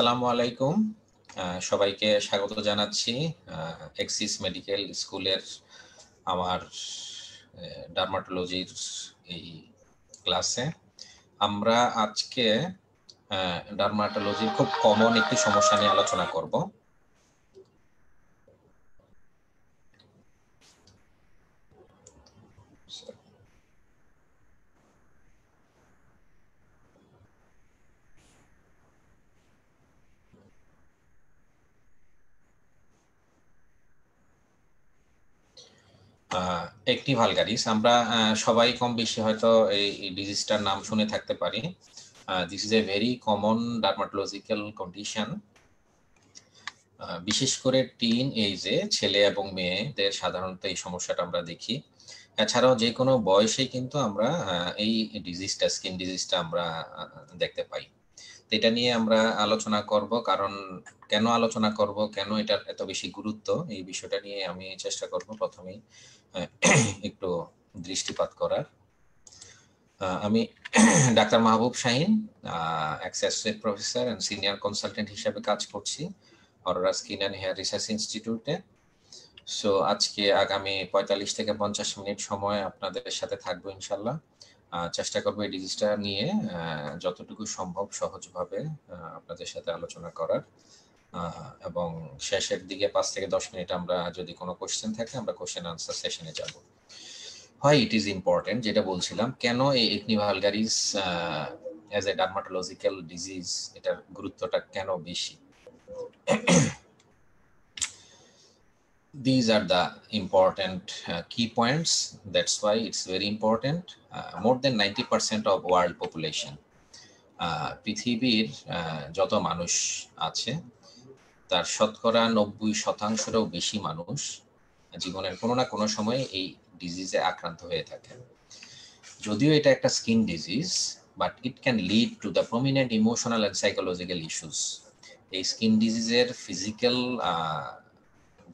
আসসালামু আলাইকুম, সবাইকে স্বাগত জানাচ্ছি এক্সিস মেডিকেল স্কুলের আমার ডার্মাটোলজির এই ক্লাসে। আমরা আজকে ডার্মাটোলজির খুব কমন একটি সমস্যা নিয়ে আলোচনা করব। একটি ভালগারিস আমরা সবাই কম বেশি হয়তো এই ডিজিজটার নাম শুনে থাকতে পারি। This is a very common dermatological condition. বিশেষ করে টিন এজে ছেলে এবং মেয়েদের সাধারণত এই সমস্যাটা আমরা দেখি। এছাড়াও যে কোনো বয়সে কিন্তু আমরা এই ডিজিজটা, স্কিন ডিজিজটা আমরা দেখতে পাই। তো এটা নিয়ে আমরা আলোচনা করব, কারণ কেন আলোচনা করব, কেন এটার এত বেশি গুরুত্ব, এই বিষয়টা নিয়ে আমি চেষ্টা করব প্রথমেই একটু দৃষ্টিপাত করার। আমি doctor Mahbub Shahin, associate professor and senior consultant হিসেবে কাজ করছি Aurora skin and hair research ইনস্টিটিউটে। সো আজকে আগামী 45 থেকে 50 মিনিট সময় আপনাদের সাথে থাকবো ইনশাল্লাহ। চেষ্টা করবো এই ডিজিজটা নিয়ে যতটুকু সম্ভব সহজভাবে আপনাদের সাথে আলোচনা করার, এবং শেষের দিকে 5 থেকে 10 মিনিট আমরা যদি কোনো কোশ্চেন থাকে আমরা কোশ্চেন আনসার সেশনে যাব। হয় ইট ইজ ইম্পর্টেন্ট, যেটা বলছিলাম, কেন এই acne vulgaris as a dermatological disease এটার গুরুত্বটা কেন বেশি। These are the important key points. That's why it's very important. More than 90% of world population, পৃথিবীর যত মানুষ আছে তার শতকরা 90%-রও বেশি মানুষ জীবনের কোনো না কোনো সময়ে এই ডিজিজে আক্রান্ত হয়ে থাকে। যদিও এটা একটা skin disease, but it can lead to the prominent emotional and psychological issues. এই স্কিন ডিজিজের ফিজিক্যাল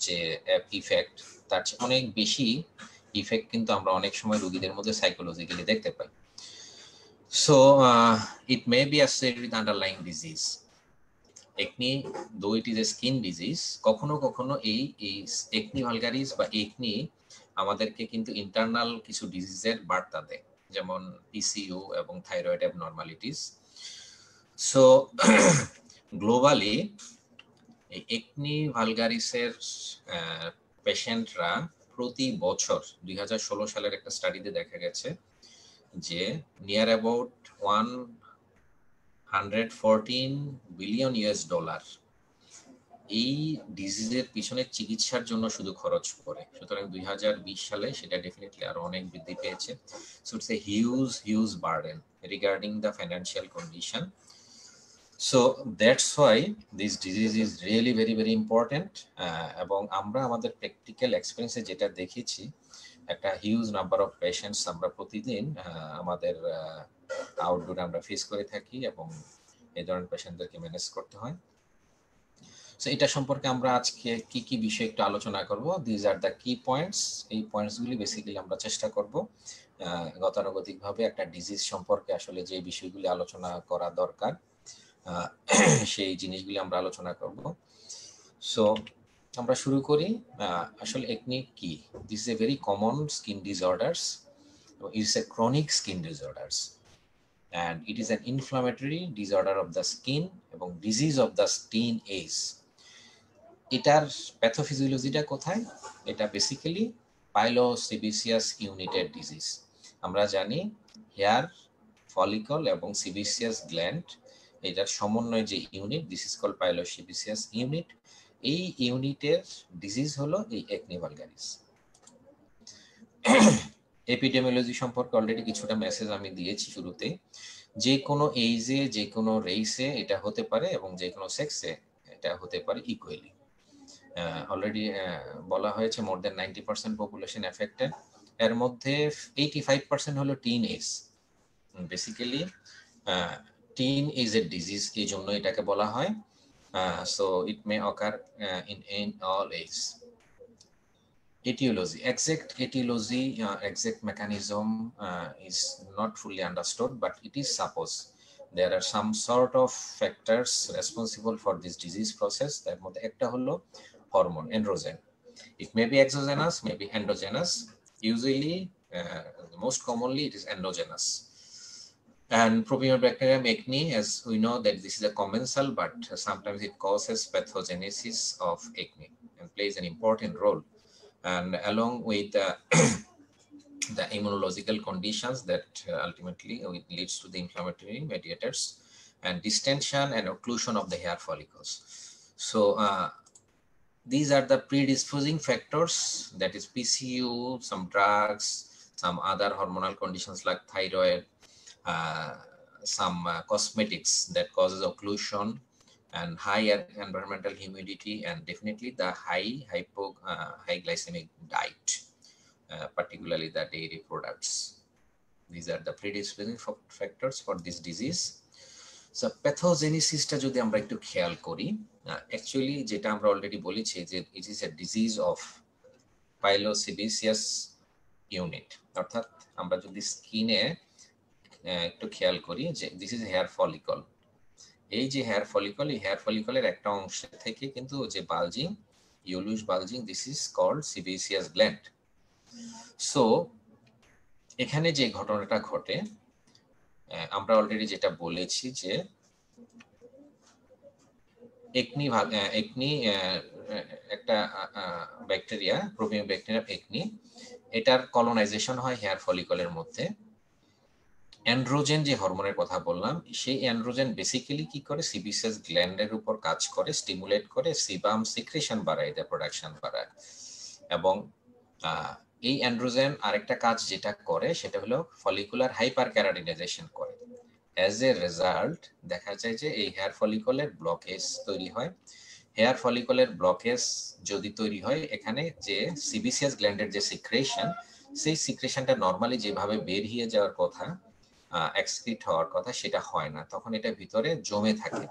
যে ইফেক্ট, তার চেয়ে অনেক বেশি ইফেক্ট কিন্তু আমরা অনেক সময় রোগীদের মধ্যে সাইকোলজিক্যালি দেখতে পাই। So it may be associated with underlying disease. Acne, though it is a skin disease, কখনো কখনো এই একনি ভালগারিস বা একনি আমাদেরকে কিন্তু ইন্টারনাল কিছু ডিজিজের বার্তা দেয়, যেমন পিসিইউ এবং থাইরয়েড অ্যাবনর্মালিটিস। সো গ্লোবালি এই একনি ভালগারিসের পেশেন্টরা প্রতি বছর 2016 সালের একটা স্টাডিতে দেখা গেছে যে নিয়ার অ্যাবাউট $114 বিলিয়ন এই ডিজিজের পিছনে চিকিৎসার জন্য শুধু খরচ করে। সুতরাং 2020 সালে সেটা ডেফিনেটলি আরো অনেক বৃদ্ধি পেয়েছে। So it's a huge burden regarding the financial condition. So that's why this disease is really very very important. এবং আমরা আমাদের প্র্যাকটিক্যাল এক্সপেরিয়েন্সে যেটা দেখেছি, একটা হিউজ নাম্বার অফ পেশেন্টস আমরা প্রতিদিন আমাদের আউটডোরে আমরা ফেস করে থাকি এবং এই ধরনের পেশেন্টদেরকে ম্যানেজ করতে হয়। সো এটা সম্পর্কে আমরা আজকে কি কি বিষয় একটু আলোচনা করব। দিজ আর দ্য কি পয়েন্টস। এই পয়েন্টসগুলি বেসিক্যালি আমরা চেষ্টা করব গতানুগতিকভাবে একটা ডিজিজ সম্পর্কে আসলে যে বিষয়গুলি আলোচনা করা দরকার সেই জিনিসগুলি আমরা আলোচনা করব। সো আমরা শুরু করি। আসলে একনি কি? This is a very common skin disorders, it's a chronic skin disorders and it is an inflammatory disorder of the skin এবং disease of the skin age. এটার প্যাথোফিজিওলজিটা কোথায়? এটা বেসিক্যালি পাইলোসিবিসিয়াস ইউনিটের ডিজিজ। আমরা জানি হেয়ার ফলিকল এবং সিবিসিয়াস গ্ল্যান্ড, এটার সমন্বয় যে unit, this is called pilosebaceous unit. এই ইউনিটের ডিজিজ হলো এই একনি ভালগারিস। এপিডেমিওলজি সম্পর্কে অলরেডি কিছুটা মেসেজ আমি দিয়েছি শুরুতে। যে কোনো এইজে, যে কোনো রেসে এটা হতে পারে এবং যে কোনো সেক্সে এটা হতে পারে ইকুয়ালি। অলরেডি বলা হয়েছে মোর দেন 90% পপুলেশন এফেক্টেড। এর মধ্যে 85% হলো teenage. Basically teenage এর ডিজিজ, এই জন্য এটাকে বলা হয়। So it may occur in all age. Etiology, exact etiology, exact mechanism is not fully understood, but it is supposed there are some sort of factors responsible for this disease process. তার মধ্যে একটা হলো hormone androgen. It may be exogenous, may be endogenous. Usually, most commonly, it is endogenous. And Propionibacterium acne, as we know that this is a commensal, but sometimes it causes pathogenesis of acne and plays an important role. And along with the immunological conditions that ultimately leads to the inflammatory mediators and distension and occlusion of the hair follicles. So these are the predisposing factors, that is PCU, some drugs, some other hormonal conditions like thyroid, some cosmetics that causes occlusion, and high environmental humidity, and definitely the high glycemic diet, particularly the dairy products. These are the predisposing factors for this disease. So pathogenesis-টা যদি আমরা একটু খেয়াল করি, actually যেটা আমরা already বলেছি যে it is a disease of pilosebaceous unit, অর্থাৎ আমরা যদি স্কিনে একটু খেয়াল করি যে this is hair follicle, এই যে হেয়ার ফলিকল, এই হেয়ার ফলিকলের একটা অংশ থেকে কিন্তু যে বালজিং, ইউলুশ bulging, this is called sebaceous gland. So এখানে যে ঘটনাটা ঘটে, আমরা অলরেডি যেটা বলেছি যে একনি একটা ব্যাকটেরিয়া, প্রোপিওব্যাকটেরিয়াম একনি, এটার কলোনাইজেশন হয় হেয়ার ফলিকলের মধ্যে। অ্যান্ড্রোজেন যে হরমোনের কথা বললাম, সেই অ্যান্ড্রোজেন বেসিক্যালি কি করে, সিবিসিয়াস গ্ল্যান্ডের উপর কাজ করে, স্টিমুলেট করে, সিবাম সিক্রেশন বাড়ায়, এদের প্রোডাকশন বাড়ায়। এবং এই অ্যান্ড্রোজেন আরেকটা কাজ যেটা করে সেটা হলো ফলিকুলার হাইপার ক্যারাটিনাইজেশন করে। অ্যাজ এ রেজাল্ট দেখা যায় যে এই হেয়ার ফলিকলের ব্লকেজ তৈরি হয়। হেয়ার ফলিকলের ব্লকেজ যদি তৈরি হয়, এখানে যে সিবিসিয়াস গ্ল্যান্ডের যে সিক্রেশন, সেই সিক্রেশনটা নর্মালি যেভাবে বের হয়ে যাওয়ার কথা, এক্সক্রিট হওয়ার কথা, সেটা হয় না, তখন এটা ভিতরে জমে থাকে।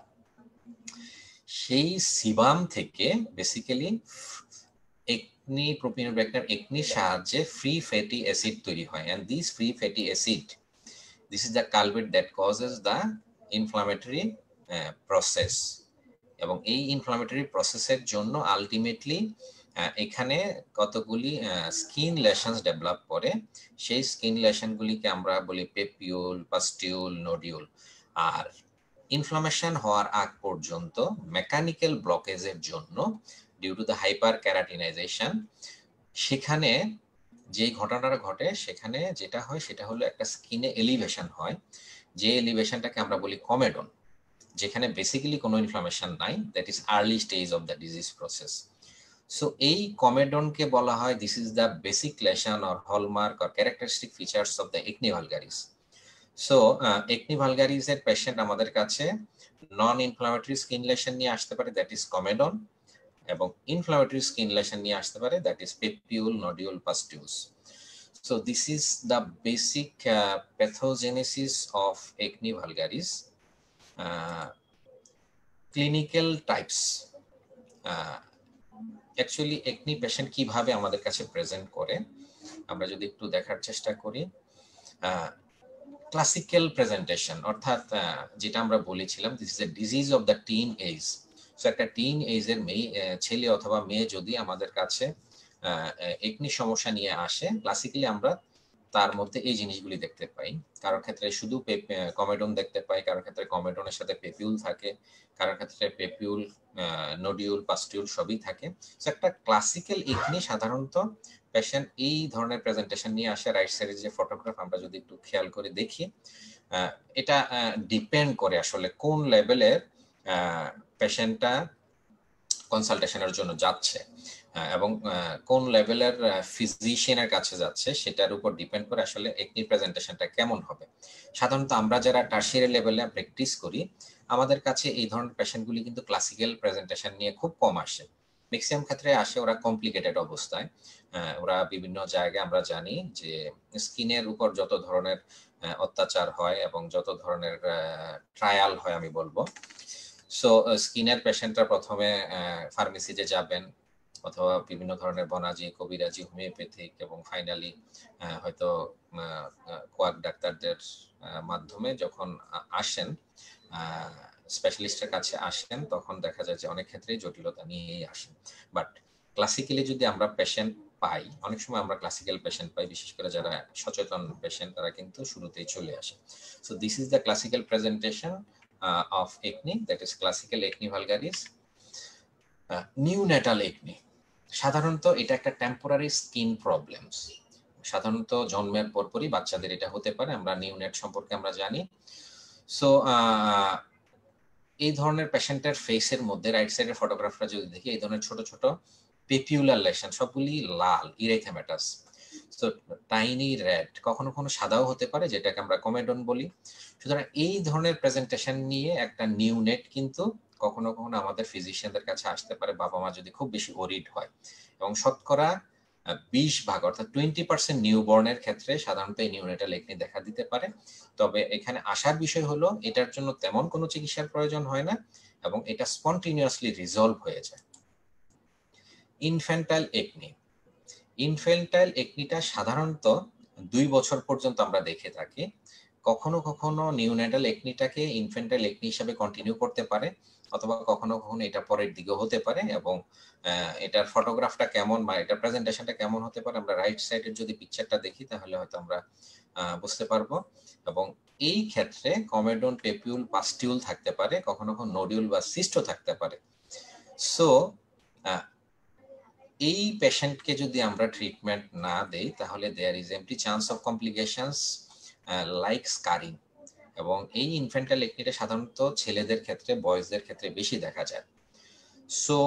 সেই সিবাম থেকে বেসিক্যালি একনি, প্রোপিওব্যাকটেরিয়াম একনির সাহায্যে ফ্রি ফ্যাটি অ্যাসিড তৈরি হয়, and this free fatty acid, this is the culprit that causes the inflammatory process. এবং এই ইনফ্লামেটরি প্রসেসের জন্য আলটিমেটলি এখানে কতগুলি স্কিন লেশনস ডেভেলপ করে। সেই স্কিন লেশনগুলিকে আমরা বলি পেপিউল, পাস্টিউল, নোডিউল। আর ইনফ্লামেশন হওয়ার আগ পর্যন্ত মেকানিক্যাল ব্লকেজের জন্য, ডিউ টু দ্য হাইপার ক্যারাটিনাইজেশন, সেখানে যে ঘটনাটা ঘটে, সেখানে যেটা হয় সেটা হলো একটা স্কিনে এলিভেশন হয়, যে এলিভেশনটাকে আমরা বলি কমেডন, যেখানে বেসিক্যালি কোনো ইনফ্লামেশন নাই, that is early stage of the disease process. So এই কমেডনকে বলা হয়, this is the basic lesion or hallmark or characteristic features of the acne vulgaris. So acne vulgaris এর পেশেন্ট আমাদের কাছে নন ইনফ্লামেটরি স্কিন লেশন নিয়ে আসতে পারে, দ্যাট ইজ কমেডন, এবং ইনফ্লামেটরি স্কিন লেশন নিয়ে আসতে পারে, that is papule, nodule, pustules. So this is the basic pathogenesis of acne vulgaris. Clinical types. Actually acne patient কিভাবে আমাদের কাছে প্রেজেন্ট করে, আমরা যদি একটু দেখার চেষ্টা করি। ক্লাসিক্যাল প্রেজেন্টেশন, অর্থাৎ যেটা আমরা বলেছিলাম, this is a disease of the teenage. So একটা টিন এজের ছেলে অথবা মেয়ে যদি আমাদের কাছে একনি সমস্যা নিয়ে আসে, ক্লাসিক্যালি আমরা তার মধ্যে এই জিনিসগুলি দেখতে পাই। কারোর ক্ষেত্রে শুধু কমেডন দেখতে পাই, কারোর ক্ষেত্রে কমেডনের সাথে পেপিউল থাকে, কারোর ক্ষেত্রে পেপিউল, নোডিউল, পাস্টিউল সবই থাকে। সো একটা ক্লাসিক্যাল একনি সাধারণত পেশেন্ট এই ধরনের প্রেজেন্টেশন নিয়ে আসে। রাইট সাইডে যে ফটোগ্রাফ আমরা যদি একটু খেয়াল করে দেখি, এটা ডিপেন্ড করে আসলে কোন লেভেলের পেশেন্টটা কনসালটেশনের জন্য যাচ্ছে এবং কোন লেভেলের ফিজিশিয়ানের কাছে যাচ্ছে, সেটার উপর ডিপেন্ড করে আসলে একনি প্রেজেন্টেশনটা কেমন হবে। সাধারণত আমরা যারা টারশিয়ারি লেভেলে প্র্যাকটিস করি, আমাদের কাছে এই ধরনের পেশেন্টগুলি কিন্তু ক্লাসিক্যাল প্রেজেন্টেশন নিয়ে খুব কম আসে। ম্যাক্সিমাম ক্ষেত্রে আসে ওরা কমপ্লিকেটেড অবস্থায়। ওরা বিভিন্ন জায়গায় আমরা জানি যে স্কিনের উপর যত ধরনের অত্যাচার হয় এবং যত ধরনের ট্রায়াল হয় আমি বলবো। সো স্কিনের পেশেন্টরা প্রথমে ফার্মেসিতে যাবেন, অথবা বিভিন্ন ধরনের বনাজি, কবিরাজি, হোমিওপ্যাথিক, এবং ফাইনালি হয়তো ওয়াক ডাক্তারদের মাধ্যমে যখন আসেন, স্পেশালিস্টের কাছে আসেন, তখন দেখা যায় যে অনেক ক্ষেত্রেই জটিলতা নিয়েই আসেন। বাট ক্লাসিক্যালি যদি আমরা পেশেন্ট পাই, অনেক সময় আমরা ক্লাসিক্যাল পেশেন্ট পাই, বিশেষ করে যারা সচেতন পেশেন্ট তারা কিন্তু শুরুতেই চলে আসে। So this is the classical presentation of acne, that is classical acne vulgaris. Neonatal acne সাধারণত এটা একটা টেম্পোরারি স্কিন প্রবলেমস, সাধারণত জন্মের পরপরই বাচ্চাদের এটা হতে পারে, আমরা নিউনেট সম্পর্কে আমরা জানি। সো এই ধরনের পেশেন্টের ফেসের মধ্যে রাইট সাইডের ফটোগ্রাফটা যদি দেখি, এই ধরনের ছোট ছোট পেপিউলার লেশন, সবগুলি লাল ইরেথেমেটাস, সো টাইনি রেড, কখনো কখনো সাদাও হতে পারে, যেটাকে আমরা কমেডন বলি। সুতরাং এই ধরনের প্রেজেন্টেশন নিয়ে একটা নিউনেট কিন্তু কখনো কখনো আমাদের ফিজিশিয়ানদের কাছে আসতে পারে, বাবা মা যদি খুব বেশি ওরিড হয়। এবং শতকরা 20% অর্থাৎ 20% নিউবর্নের ক্ষেত্রে সাধারণত এই নিউনেটাল একনি দেখা দিতে পারে। তবে এখানে আসার বিষয় হলো এটার জন্য তেমন কোনো চিকিৎসার প্রয়োজন হয় না এবং এটা স্পন্টিনিয়াসলি রিজলভ হয়ে যায়। ইনফ্যান্টাইল একনি, ইনফ্যান্টাইল একনিটা সাধারণত 2 বছর পর্যন্ত আমরা দেখে থাকি। কখনো কখনো নিউনেটাল একনিটাকে ইনফ্যান্টাইল একনি হিসাবে কন্টিনিউ করতে পারে, অথবা কখনো কখনো এটা পরের দিকেও হতে পারে। এবং এটার ফটোগ্রাফটা কেমন বা এটার প্রেজেন্টেশনটা কেমন হতে পারে, আমরা রাইট সাইডের যদি পিকচারটা দেখি তাহলে হয়তো আমরা বুঝতে পারবো। এবং এই ক্ষেত্রে কমেডন, পেপিউল, পাস্টিউল থাকতে পারে, কখনো কখনো নোডিউল বা সিস্টও থাকতে পারে। সো এই পেশেন্টকে যদি আমরা ট্রিটমেন্ট না দেই তাহলে there is empty chance of complications like scarring. এবং এই ইনফ্যান্টাইল একনিটা সাধারণত ছেলেদের ক্ষেত্রে, বয়েজদের ক্ষেত্রে বেশি দেখা যায়। সো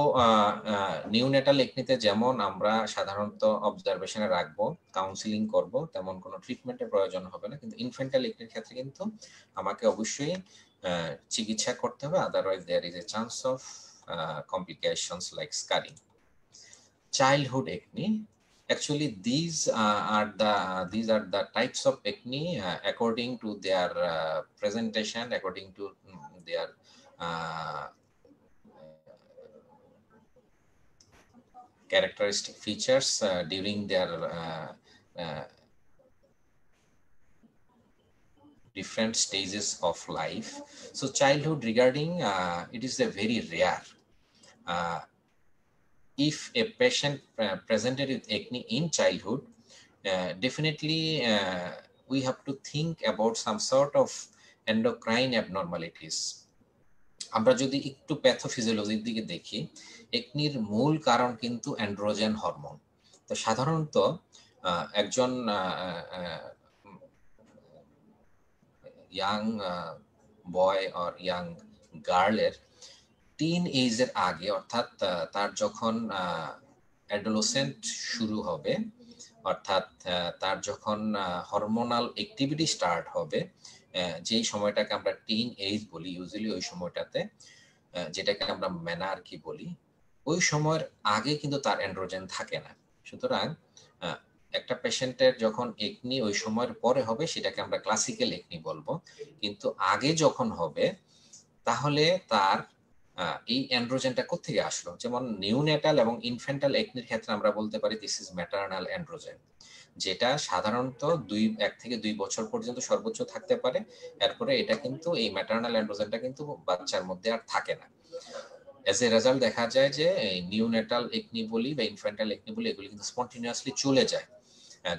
নিউনেটাল একনিতে যেমন আমরা সাধারণত অবজারভেশনে রাখবো, কাউন্সিলিং করব, তেমন কোনো ট্রিটমেন্টের প্রয়োজন হবে না। কিন্তু ইনফ্যান্টাইল একনির ক্ষেত্রে কিন্তু আমাকে অবশ্যই চিকিৎসা করতে হবে, otherwise there is a chance of complications like scarring. Childhood acne, actually these are the types of acne according to their presentation, according to their characteristic features during their different stages of life. So childhood, regarding it is a very rare. If a patient presented with acne in childhood, definitely we have to think about some sort of endocrine abnormalities. আমরা যদি একটু প্যাথোফিজিওলজির দিকে দেখি, একনির মূল কারণ কিন্তু androgen hormone. তো সাধারণত একজন ইয়াং বয় অর ইয়াং গার্লের টিন এজের আগে, অর্থাৎ তার যখন অ্যাডোলেসেন্ট শুরু হবে, অর্থাৎ তার যখন হরমোনাল অ্যাক্টিভিটি স্টার্ট হবে, যেই সময়টাকে আমরা টিন এজ বলি ইউজুয়ালি, ওই সময়টাতে যেটাকে আমরা মেনার্কি বলি, ওই সময়ের আগে কিন্তু তার অ্যান্ড্রোজেন থাকে না। সুতরাং একটা পেশেন্টের যখন একনি ওই সময়ের পরে হবে সেটাকে আমরা ক্লাসিক্যাল একনি বলবো, কিন্তু আগে যখন হবে তাহলে তার এই অ্যান্ড্রোজেনটা কোত্থেকে আসলো। যেমন নিউনেটাল এবং ইনফ্যান্টাল একনির ক্ষেত্রে আমরা বলতে পারি দিস ইজ ম্যাটারনাল অ্যান্ড্রোজেন, যেটা সাধারণত 1 থেকে 2 বছর পর্যন্ত সর্বোচ্চ থাকতে পারে। এরপরে এটা কিন্তু এই ম্যাটারনাল অ্যান্ড্রোজেনটা কিন্তু বাচ্চার মধ্যে আর থাকে না। এজ এ রেজাল্ট দেখা যায় যে এই নিউনেটাল একনি বলি বা ইনফ্যান্টাল একনি বলি, এগুলি কিন্তু স্পন্টিনিয়াসলি চলে যায়।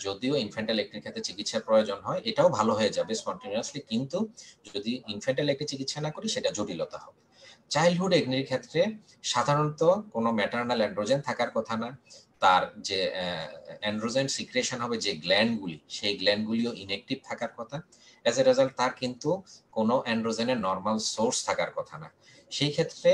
যদিও ইনফ্যান্টাল একনির ক্ষেত্রে চিকিৎসার প্রয়োজন হয়, এটাও ভালো হয়ে যাবে স্পন্টিনিয়াসলি, কিন্তু যদি ইনফ্যান্টাল একনি চিকিৎসা না করি সেটা জটিলতা হবে। চাইল্ডহুড একনির ক্ষেত্রে সাধারণত কোনো ম্যাটারনাল অ্যান্ড্রোজেন থাকার কথা না, তার যে অ্যান্ড্রোজেন সিক্রেশন হবে যে গ্ল্যান্ডগুলি, সেই গ্ল্যান্ডগুলিও ইনঅ্যাক্টিভ থাকার কথা। অ্যাজ এ রেজাল্ট তার কিন্তু কোনো অ্যান্ড্রোজেনের নর্মাল সোর্স থাকার কথা না। সেই ক্ষেত্রে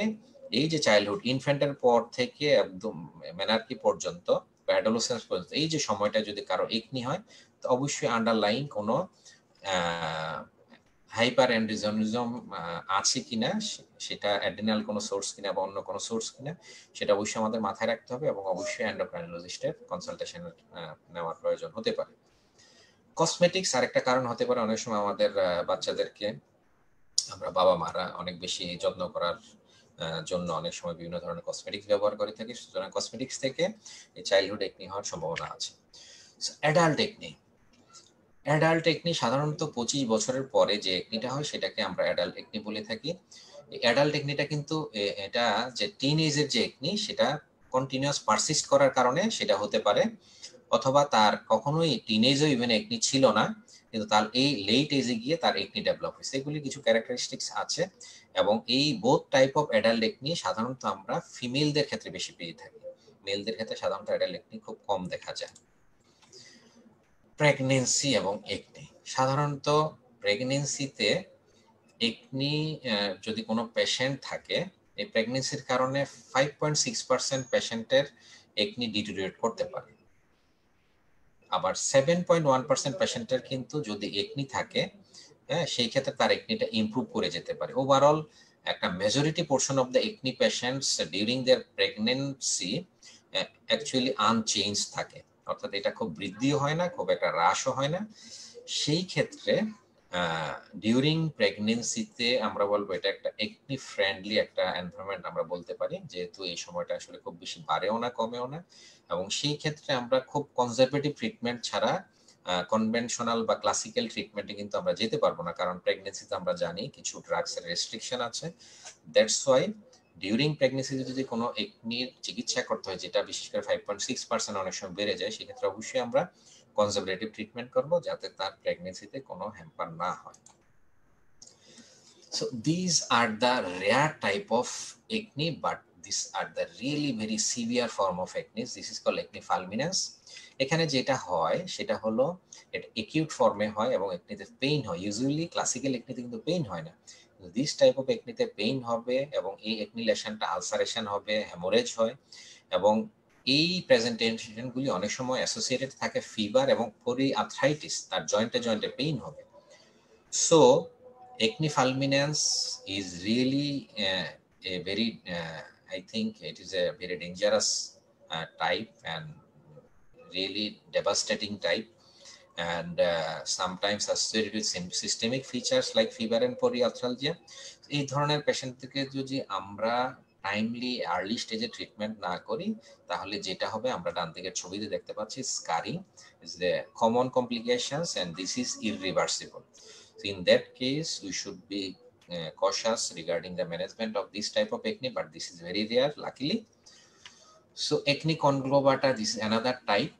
এই যে চাইল্ডহুড, ইনফ্যান্টের পর থেকে একদম মেনার্কি পর্যন্ত বা অ্যাডোলেসেন্স পর্যন্ত এই যে সময়টা যদি কারো একনি হয়, তো অবশ্যই আন্ডারলাইং কোনো হাইপার অ্যান্ড্রোজেনিজম আছে কিনা, সেটা অ্যাড্রিনাল কোনো সোর্স কিনা বা অন্য কোনো সোর্স কিনা, সেটা অবশ্যই আমাদের মাথায় রাখতে হবে এবং অবশ্যই এন্ডোক্রাইনোলজিস্টের কনসালটেশন নেওয়ার প্রয়োজন হতে পারে। কসমেটিক্স আরেকটা কারণ হতে পারে। অনেক সময় আমাদের বাচ্চাদেরকে আমরা বাবা মারা অনেক বেশি যত্ন করার জন্য অনেক সময় বিভিন্ন ধরনের কসমেটিক্স ব্যবহার করে থাকি, সুতরাং কসমেটিক্স থেকে এই চাইল্ডহুড একনি হওয়ার সম্ভাবনা আছে। অ্যাডাল্ট একনি, অ্যাডাল্ট একনি সাধারণত 25 বছরের পরে যে একনিটা হয় সেটাকে আমরা অ্যাডাল্ট একনি বলে থাকি। অ্যাডাল্ট একনিটা কিন্তু এটা যে টিন এজের যে একনি সেটা কন্টিনিউয়াস পারসিস্ট করার কারণে সেটা হতে পারে, অথবা তার কখনোই টিনেজও ইভেন একনি ছিল না, কিন্তু তার এই লেট এজে গিয়ে তার একনি ডেভেলপ হয়েছে। এগুলি কিছু ক্যারেক্টারিস্টিক্স আছে, এবং এই both type of adult acne সাধারণত আমরা ফিমেলদের ক্ষেত্রে বেশি পেয়ে থাকি। মেলদের ক্ষেত্রে সাধারণত অ্যাডাল্ট একনি খুব কম দেখা যায়। প্রেগনেন্সি এবং একনি সাধারণত প্রেগনেন্সিতে একনি যদি কোনো পেশেন্ট থাকে, এই প্রেগনেন্সির কারণে 5.6% পেশেন্টের একনি ডিটোরিয়েট করতে পারে। আবার 7.1% পেশেন্টের কিন্তু যদি একনি থাকে, হ্যাঁ, সেই ক্ষেত্রে তার একনিটা ইমপ্রুভ করে যেতে পারে। ওভারঅল একটা majority portion of the acne patients during their pregnancy actually unchange থাকে, অর্থাৎ এটা খুব বৃদ্ধিও হয় না, খুব একটা হ্রাসও হয় না। সেই ক্ষেত্রে ডিউরিং প্রেগনেন্সিতে আমরা বলবো এটা একটা একনি ফ্রেন্ডলি একটা এনভায়রনমেন্ট আমরা বলতে পারি, যেহেতু এই সময়টা আসলে খুব বেশি বাড়েও না কমেও না, এবং সেই ক্ষেত্রে আমরা খুব কনজারভেটিভ ট্রিটমেন্ট ছাড়া কনভেনশনাল বা ক্লাসিক্যাল ট্রিটমেন্টে কিন্তু আমরা যেতে পারবো না, কারণ প্রেগনেন্সিতে আমরা জানি কিছু ড্রাগসের রেস্ট্রিকশন আছে। দ্যাটস ওয়াই ডিউরিং প্রেগনেন্সিতে যদি কোনো একনির চিকিৎসা করতে হয়, যেটা বিশেষ করে 5.6% অনেক সময় বেড়ে যায়, সেক্ষেত্রে অবশ্যই আমরা কনজারভেটিভ ট্রিটমেন্ট করব, যাতে তার প্রেগনেন্সিতে কোনো হ্যাম্পার না হয়। So these are the rare type of acne, but these are the really very severe form of acne. This is called acne fulminans. এখানে যেটা হয় সেটা হলো এটা একিউট ফর্মে হয় এবং একনিতে পেইন হয়। ইউজুয়ালি ক্লাসিক্যাল একনিতে কিন্তু পেইন হয় না, দিস টাইপ অফ একনিতে পেইন হবে, এবং এই একনি লেশনটা আলসারেশন হবে, হেমোরেজ হয়, এবং এই প্রেজেন্টেশনগুলি অনেক সময় অ্যাসোসিয়েটেড থাকে ফিভার এবং পরিআর্থ্রাইটিস, তার জয়েন্টে জয়েন্টে পেইন হবে। So acne fulminans is really a very I think it is a very dangerous type, and really devastating type, and sometimes associated with systemic features like fever and polyarthralgia. এই ধরনের পেশেন্টকে যদি আমরা টাইমলি আর্লি স্টেজে treatment না করি, তাহলে যেটা হবে আমরা ডান দিকের ছবিতে দেখতে পাচ্ছি, scarring is the common complications and this is irreversible. So in that case we should be cautious regarding the management of this type of acne, but this is very rare luckily. So acne conglobata, this is another type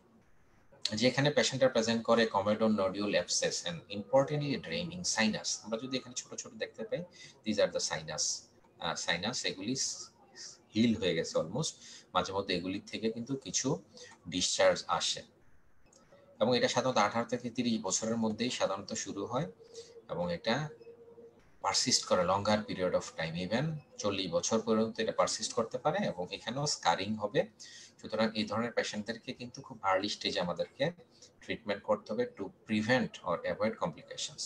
যেখানে পেশেন্টরা present করে comedone nodule abscess and importantly draining sinus. আমরা যদি এখানে ছোট ছোট দেখতে পাই, দিজ আর দ্য সাইনাস এগুলি হিল হয়ে গেছে অলমোস্ট, মাঝে মধ্যে এগুলির থেকে কিন্তু কিছু ডিসচার্জ আসে, এবং এটা সাধারণত 18 থেকে 30 বছরের মধ্যেই সাধারণত শুরু হয়, এবং এটা পারসিস্ট করে লঙ্গার পিরিয়ড অফ টাইম, ইভেন 40 বছর পর্যন্ত এটা পারসিস্ট করতে পারে, এবং এখানেও স্কারিং হবে। সুতরাং এই ধরনের পেশেন্টদেরকে কিন্তু খুব আর্লি স্টেজে আমাদেরকে ট্রিটমেন্ট করতে হবে to prevent or avoid complications.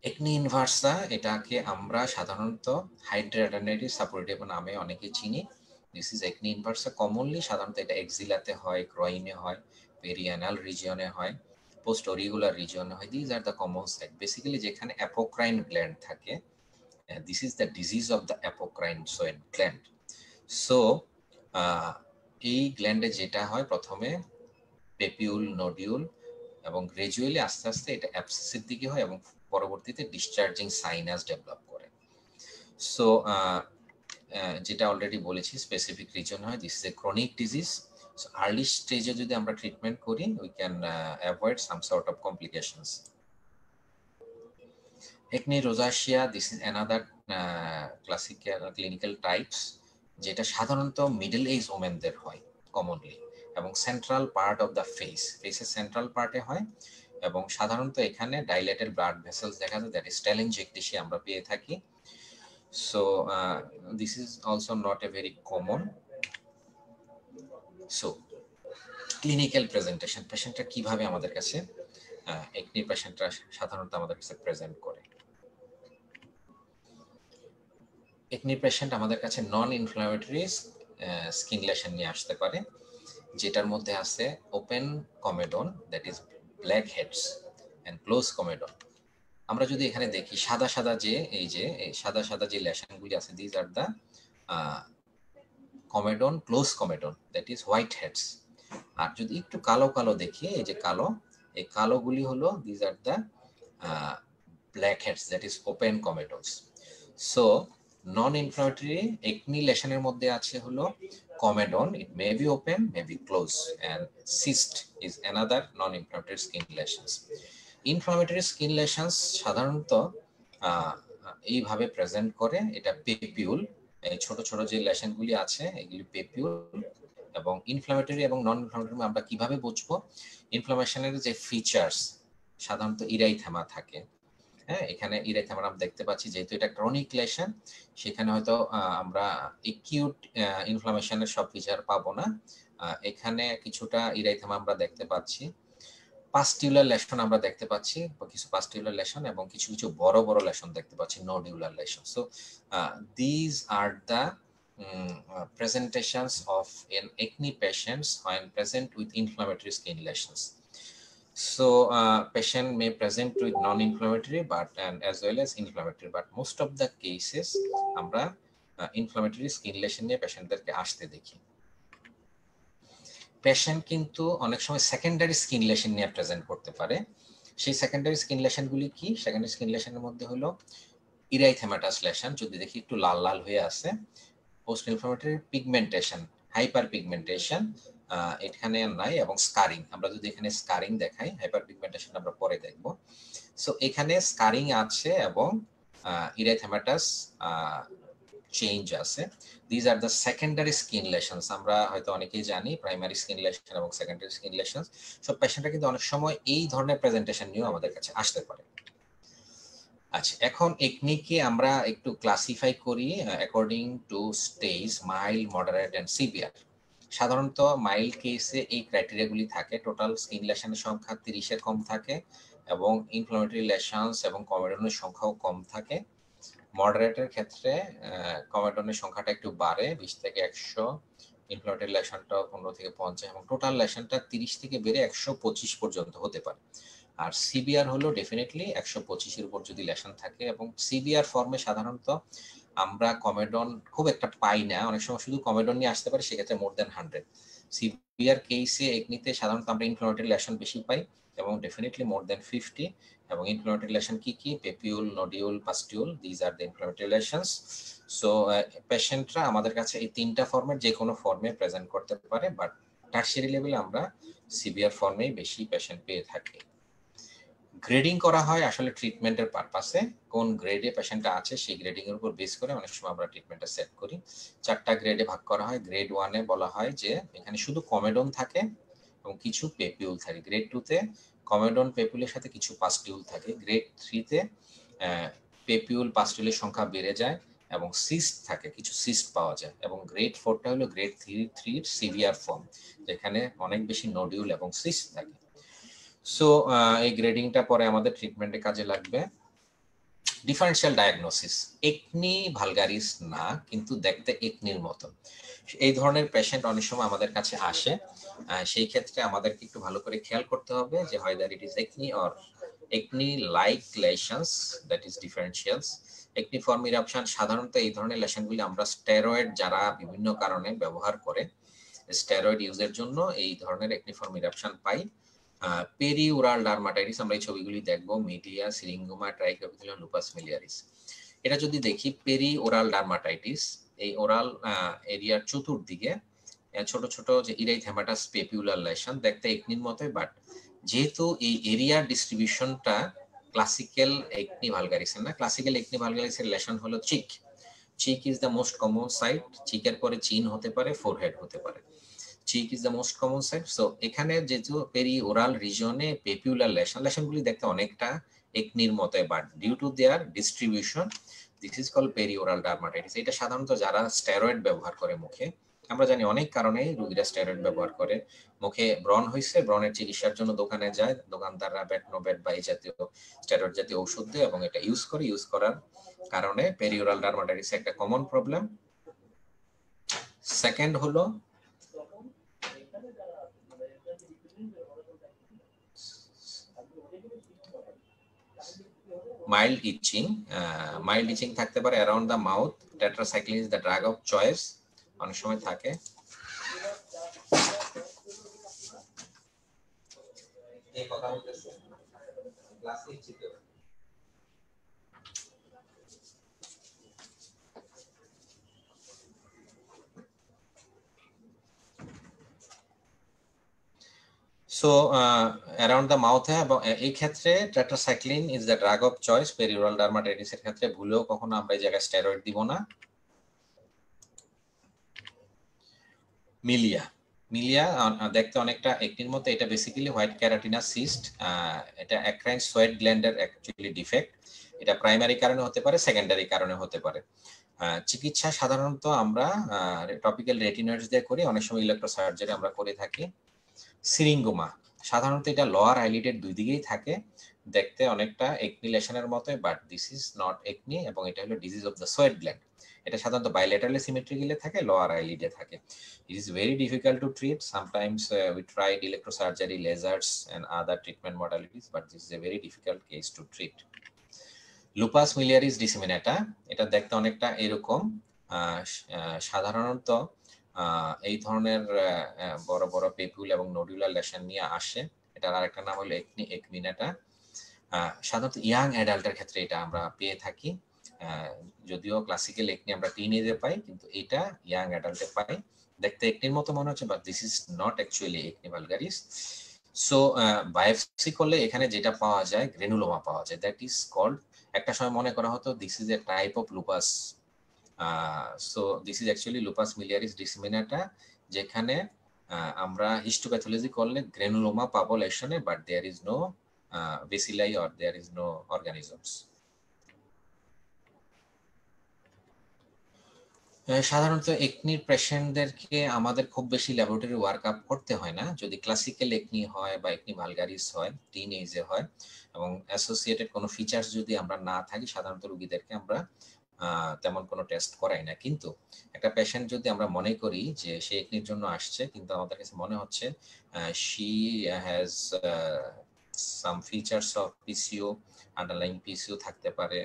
Acne inversa, এটাকে আমরা সাধারণত হাইড্রাডানাইটিস সাপোর্টিভ নামে অনেকে চিনি। This is acne inversa. Commonly সাধারণত এটা এক্সিলাতে হয়, ক্রোইনে হয়, পেরিয়ানাল রিজিয়নে হয়, পোস্ট অরিগুলার রিজিয়নে হয়। These are the common site. Basically যেখানে অ্যাপোক্রাইন গ্ল্যান্ড থাকে, this is the disease of the apocrine gland. So এই গ্ল্যান্ডে যেটা হয়, প্রথমে পেপিউল নোডিউল, এবং গ্রাজুয়ালি আস্তে আস্তে এটা অ্যাবসেসের দিকে হয়, এবং পরবর্তীতে ডিসচার্জিং সাইনাস ডেভেলপ করে। সো যেটা অলরেডি বলেছি স্পেসিফিক রিজন হয়, this is A chronic disease. So early স্টেজে যদি আমরা ট্রিটমেন্ট করি, we can avoid some sort of complications. Acne rosacea, this is another classical clinical types, যেটা সাধারণত মিডল এজ ওমেনদের হয় কমনলি, এবং সেন্ট্রাল পার্ট অফ দ্য ফেসের সেন্ট্রাল পার্টে হয়, এবং সাধারণত এখানে ডাইলেটেড ব্লাড ভেসেলস দেখা যায়, দ্যাট ইজ টেলেনজেকটেসিয়া আমরা পেয়ে থাকি। So this is also not a very common. So clinical presentation, পেশেন্টরা কিভাবে আমাদের কাছে একনি পেশেন্টরা সাধারণত আমাদের কাছে প্রেজেন্ট করে। একনি পেশেন্ট আমাদের কাছে নন ইনফ্লামেটরি স্কিন লেশন নিয়ে আসতে পারে, যেটার মধ্যে আছে open comedone, that is blackheads, and close comedone. আমরা যদি এখানে দেখি সাদা সাদা যে এই সাদা সাদা যে লেশনগুলি আছে, these are the comedone, close comedone, that is whiteheads. আর যদি একটু কালো কালো দেখি, এই যে কালো, এই কালোগুলি হলো these are the blackheads, that is open comedones. So non inflammatory acne লেশনের মধ্যে আছে হলো comedone, it may be open, may be close, and cyst is another non inflammatory skin lesions. Inflammatory skin lesions সাধারণত এইভাবে present করে, এটা পেপিউল, এই ছোট ছোট যে লেশনগুলি আছে এগুলি পেপিউল। এবং ইনফ্লামেটরি এবং নন ইনফ্লামেটরি আমরা কিভাবে বুঝবো? ইনফ্লামেশনের যে ফিচার্স, সাধারণত ইরাইথেমা থাকে। হ্যাঁ, এখানে ইরাইথেমা আমরা দেখতে পাচ্ছি, যেহেতু এটা ক্রনিক লেশন, সেখানে হয়তো আমরা একিউট ইনফ্লামেশনের সব ফিচার পাবো না। এখানে কিছুটা ইরাইথেমা আমরা দেখতে পাচ্ছি, পাস্টিউলার লেশন আমরা দেখতে পাচ্ছি, কিছু পাস্টিউলার লেশন, এবং কিছু কিছু বড় বড় লেশন দেখতে পাচ্ছি, nodular lesion. So these are the presentations of an acne patients when present with inflammatory skin lesions. So patient may present with non-inflammatory but and as well as inflammatory, but most of the cases আমরা inflammatory skin lesion নিয়ে পেশেন্টদেরকে আসতে দেখি। Patient কিন্তু অনেক সময় secondary skin lesion নিয়ে present করতে পারে। সেই সেকেন্ডারি স্কিন লেশনগুলি কি? সেকেন্ডারি স্কিন লেশনের মধ্যে হলো ইরাইথেমাটাস লেশন, যদি দেখি একটু লাল লাল হয়ে আছে, post inflammatory pigmentation, hyper pigmentation এখানে নাই, এবং স্কারিং, আমরা যদি এখানে স্কারিং দেখাই, হাইপার পিগমেন্টেশন আমরা পরে দেখব। সো এখানে স্কারিং আছে এবং ইরাইথেমাটাস চেঞ্জ আছে। These are the secondary skin lessons. আমরা হয়তো অনেকেই জানি প্রাইমারি স্কিন লেশন এবং সেকেন্ডারি স্কিন লেশন। সব পেশেন্টরা কিন্তু অনেক সময় এই ধরনের প্রেজেন্টেশন নিয়েও আমাদের কাছে আসতে পারে। আচ্ছা, এখন একনিকে আমরা একটু ক্লাসিফাই করি according to stage, mild, moderate and severe. সাধারণত মাইল্ড কেসে এই ক্রাইটেরিয়াগুলি থাকে, টোটাল স্কিন লেশনের সংখ্যা 30-এর কম থাকে, এবং ইনফ্লামেটরি লেশনস এবং কমেডনের সংখ্যাও কম থাকে। মডারেটের ক্ষেত্রে কমেডনের সংখ্যাটা একটু বাড়ে, 20 থেকে 100, ইনফ্লামেটরি লেশনটা 15 থেকে 50, এবং টোটাল লেশনটা 30 থেকে বেড়ে 125 পর্যন্ত হতে পারে। আর সিবিআর হলো ডেফিনেটলি 125-এর উপর যদি লেশন থাকে, এবং সিবিআর ফর্মে সাধারণত আমরা কমেডন খুব একটা পাই না, অনেক সময় শুধু কমেডন নিয়ে আসতে পারে, সেক্ষেত্রে মোর দেন 100। সিবিআর কেসে একনিতে সাধারণত আমরা ইনফ্লামেটরি লেশন বেশি পাই, এবং ডেফিনেটলি মোর দেন 50। এবং ইনফ্লামেটরি লেশন কি কি? Papule, nodule, pustule, these are the inflammatory lesions. So পেশেন্টরা আমাদের কাছে এই তিনটা ফর্মের যে কোনো ফর্মে প্রেজেন্ট করতে পারে, বাট টার্সিয়ারি লেভেলে আমরা সিভিয়ার ফর্মেই বেশি পেশেন্ট পেয়ে থাকি। গ্রেডিং করা হয় আসলে ট্রিটমেন্টের পারপাসে, কোন গ্রেডে পেশেন্টটা আছে সেই গ্রেডিং এর উপর বেস করে অনেক সময় আমরা ট্রিটমেন্টটা সেট করি। 4টা গ্রেডে ভাগ করা হয়। গ্রেড 1-এ বলা হয় যে এখানে শুধু কমেডন থাকে এবং কিছু পেপিউল থাকে। গ্রেড 2-তে কমেডন, পেপিউলের সাথে কিছু পাস্টিউল থাকে। গ্রেড 3-তে পেপিউল, পাস্টিউলের সংখ্যা বেড়ে যায় এবং সিস্ট থাকে, কিছু সিস্ট পাওয়া যায়। এবং গ্রেড 4টা হলো গ্রেড 3-এর সিভিয়ার ফর্ম, যেখানে অনেক বেশি নোডিউল এবং সিস্ট থাকে। সো এই গ্রেডিংটা পরে আমাদের ট্রিটমেন্টে কাজে লাগবে। ডিফারেন্সিয়াল ডায়াগনোসিস, একনি ভালগারিস না, কিন্তু দেখতে একনির মতো, এই ধরনের পেশেন্ট অনেক সময় আমাদের কাছে আসে। সেই ক্ষেত্রে আমাদেরকে একটু ভালো করে খেয়াল করতে হবে যে whether it is acne or acne like lesions, that is differentials. acneiform eruption সাধারণত এই ধরনের লেশনগুলি আমরা স্টেরয়েড যারা বিভিন্ন কারণে ব্যবহার করে, স্টেরয়েড ইউজের জন্য এই ধরনের acneiform eruption পাই। পেরিউরাল ডার্মাটাইটিস, আমরা এই ছবিগুলি দেখবো, মিডিয়া, সিরিঙ্গোমা, ট্রাইকোপিথেলিয়াম, লুপাস মিলিয়ারিস। এটা যদি দেখি পেরিওরাল ডার্মাটাইটিস, এই ওরাল এরিয়ার চতুর্দিকে ছোট ছোট যে ইরাইথেমাটাস পেপিউলার লেশন, দেখতে একনির মতোই, বাট যেহেতু এই এরিয়ার ডিস্ট্রিবিউশনটা ক্লাসিক্যাল একনি ভালগারিসের না, ক্লাসিক্যাল একনি ভালগারিসের লেশন হলো cheek. Cheek is the most common site. চিকের পরে চিন হতে পারে, ফোরহেড হতে পারে। Cheek is the most common site. So এখানে যেহেতু পেরিওরাল রিজনে পেপিউলার লেশনগুলি দেখতে অনেকটা একনির মতোই, but due to their distribution this is called perioral dermatitis. এটা সাধারণত যারা স্টেরয়েড ব্যবহার করে মুখে, আমরা জানি অনেক কারণেই রোগীরা স্টেরয়েড ব্যবহার করে। মুখে ব্রণ হয়েছে, ব্রণের চিকিৎসার জন্য দোকানে যায়, দোকানদাররা বেটনোবেট বা এই জাতীয় স্টেরয়েড জাতীয় ঔষধ দেয় এবং এটা ইউজ করার কারণে পেরিওরাল ডার্মাটাইটিস একটা কমন প্রবলেম। সেকেন্ড হলো mild itching. Mild itching থাকতে পারে around the mouth. Tetracycline is the drug of choice. অনেক সময় থাকে। এই কথা বলতেছে ক্লাস নিচ্ছি তো। So around the mouth এবং এই ক্ষেত্রে tetracycline is the drug of choice perioral dermatitis এর ক্ষেত্রে ভুলেও কখনো আমরা এই জায়গায় স্টেরয়েড দিব না। মিলিয়া দেখতে অনেকটা একটির মতো, এটা বেসিক্যালি হোয়াইট ক্যারাটিনাস সিস্ট, এটা অ্যাক্রাইন সোয়েট গ্ল্যান্ডের অ্যাকচুয়ালি ডিফেক্ট। এটা প্রাইমারি কারণে হতে পারে, সেকেন্ডারি কারণে হতে পারে। চিকিৎসা সাধারণত আমরা টপিক্যাল রেটিনয়েডস দিয়ে করি, অনেক সময় ইলেকট্রোসার্জারি আমরা করে থাকি। সিরিঙ্গোমা সাধারণত এটা লোয়ার আইলিডের দুই দিকেই থাকে, দেখতে অনেকটা একনি লেশনের মতো, but this is not acne, এবং এটা হলো disease of the sweat gland. এটা সাধারণত বাইলেটারালি সিমেট্রিক্যালি থাকে, লোয়ার আইলিডে থাকে। It is very difficult to treat. Sometimes we tried electrosurgery, lasers and other treatment modalities, but this is a very difficult case to treat. Lupus miliaris disseminata, এটা দেখতে অনেকটা এরকম। সাধারণত এই ধরনের বড় বড় পেপুল এবং নোডুলার লেশন নিয়ে আসে। এটার আরেকটা নাম হলো একমিনেটা। সাধারণত ইয়াং অ্যাডাল্টের ক্ষেত্রে এটা আমরা পেয়ে থাকি, যদিও ক্লাসিক্যাল একনি আমরা টিনেজে পাই, কিন্তু এটা ইয়াং অ্যাডাল্টে পাই। দেখতে একনির মতো মনে হচ্ছে, but this is not actually acne vulgaris. So biopsy করলে এখানে যেটা পাওয়া যায়, গ্রেনুলোমা পাওয়া যায়, দ্যাট ইজ কল্ড, একটা সময় মনে করা হতো this is a type of lupus. So this is actually lupus miliaris disseminata, যেখানে আমরা হিস্টোপ্যাথোলজি করলে গ্রেনুলোমা পাবো লেশনে, but there is no bacilli or there is no organisms. সাধারণত একনির পেশেন্টদেরকে আমাদের খুব বেশি ল্যাবরেটরি ওয়ার্কআপ করতে হয় না, যদি ক্লাসিক্যাল একনি হয় বা একনি ভালগারিস হয়, টিন এজে হয় এবং অ্যাসোসিয়েটেড কোনো ফিচার্স যদি আমরা না থাকি, সাধারণত রোগীদেরকে আমরা তেমন কোনো টেস্ট করাই না। কিন্তু একটা পেশেন্ট যদি আমরা মনে করি যে সে একনির জন্য আসছে, কিন্তু আমাদের কাছে মনে হচ্ছে she has some features of PCO, underlying PCO থাকতে পারে,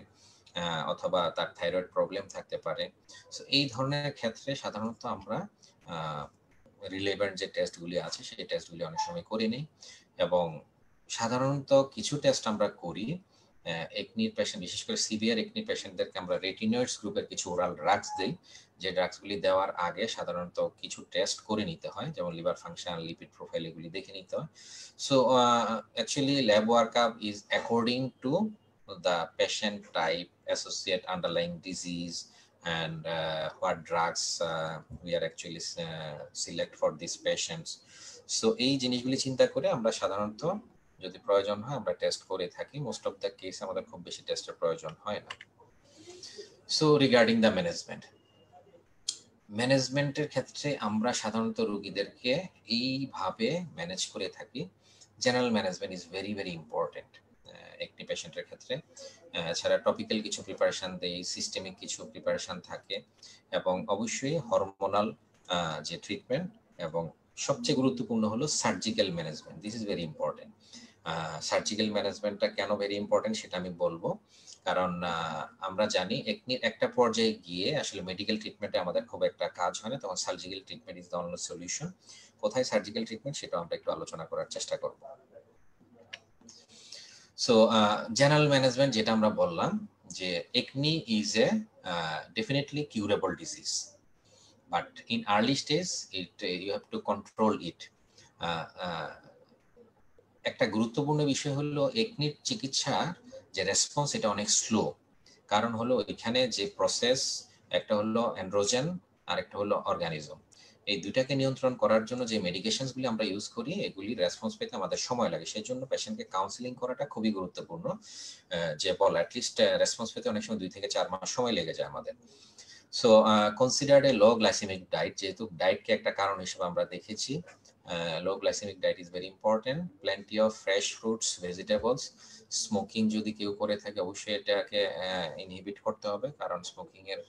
অথবা তার থাইরয়েড প্রবলেম থাকতে পারে। সো এই ধরনের ক্ষেত্রে সাধারণত আমরা রিলেভেন্ট যে টেস্টগুলি আছে সেই টেস্টগুলি অনেক সময় করে নিই, এবং সাধারণত কিছু টেস্ট আমরা করি একনির পেশেন্ট, বিশেষ করে সিভিয়ার একনি পেশেন্টদেরকে আমরা রেটিনয়েডস গ্রুপের কিছু ওরাল ড্রাগস দিই, যে ড্রাগসগুলি দেওয়ার আগে সাধারণত কিছু টেস্ট করে নিতে হয়, যেমন লিভার ফাংশন, লিপিড প্রোফাইল, এগুলি দেখে নিতে হয়। So actually lab workup is according to the patient type, associate underlying disease, and what drugs we are actually select for these patients. So এই জিনিসগুলি চিন্তা করে আমরা সাধারণত যদি প্রয়োজন হয় আমরা টেস্ট করে থাকি। মোস্ট অফ দ্য কেস আমাদের খুব বেশি টেস্টের প্রয়োজন হয় না। সো রিগার্ডিং দ্য ম্যানেজমেন্টের ক্ষেত্রে আমরা সাধারণত রোগীদেরকে এইভাবে ম্যানেজ করে থাকি। General management is very very important একটি পেশেন্টের ক্ষেত্রে। এছাড়া টপিক্যাল কিছু প্রিপারেশন দেই, সিস্টেমিক কিছু প্রিপারেশন থাকে, এবং অবশ্যই হরমোনাল যে ট্রিটমেন্ট, এবং সবচেয়ে গুরুত্বপূর্ণ হলো surgical management. This is very important. Surgical ম্যানেজমেন্টটা কেন ভেরি ইম্পর্টেন্ট সেটা আমি বলবো, কারণ আমরা জানি একটা পর্যায়ে গিয়ে আসলে মেডিকেল ট্রিটমেন্টে আমাদের খুব একটা কাজ হয় না, তখন surgical treatment is the only solution. কোথায় সার্জিক্যাল ট্রিটমেন্ট সেটা আমরা একটু আলোচনা করার চেষ্টা করব। সো জেনারেল ম্যানেজমেন্ট যেটা আমরা বললাম যে acne is a definitely curable disease, but in early stage you have to control it. একটা গুরুত্বপূর্ণ বিষয় হলো একনির চিকিৎসার যে রেসপন্স এটা অনেক স্লো, কারণ হলো এখানে যে প্রসেস, একটা হলো অ্যান্ড্রোজেন আর একটা হলো অর্গানিজম, এই দুইটাকে নিয়ন্ত্রণ করার জন্য যে মেডিকেশনসগুলি আমরা ইউজ করি এগুলির রেসপন্স পেতে আমাদের সময় লাগে, সেই জন্য পেশেন্টকে কাউন্সিলিং করাটা খুবই গুরুত্বপূর্ণ। যে বল অ্যাটলিস্ট রেসপন্স পেতে অনেক সময় 2 থেকে 4 মাস সময় লেগে যায় আমাদের। So considered a low glycemic diet, যেহেতু ডায়েটকে একটা কারণ হিসেবে আমরা দেখেছি, low glycemic diet is very important, plenty of fresh fruits, vegetables, smoking যদি কেউ করে থাকে অবশ্যই এটাকে ইনহিবিট করতে হবে, কারণ স্মোকিং এর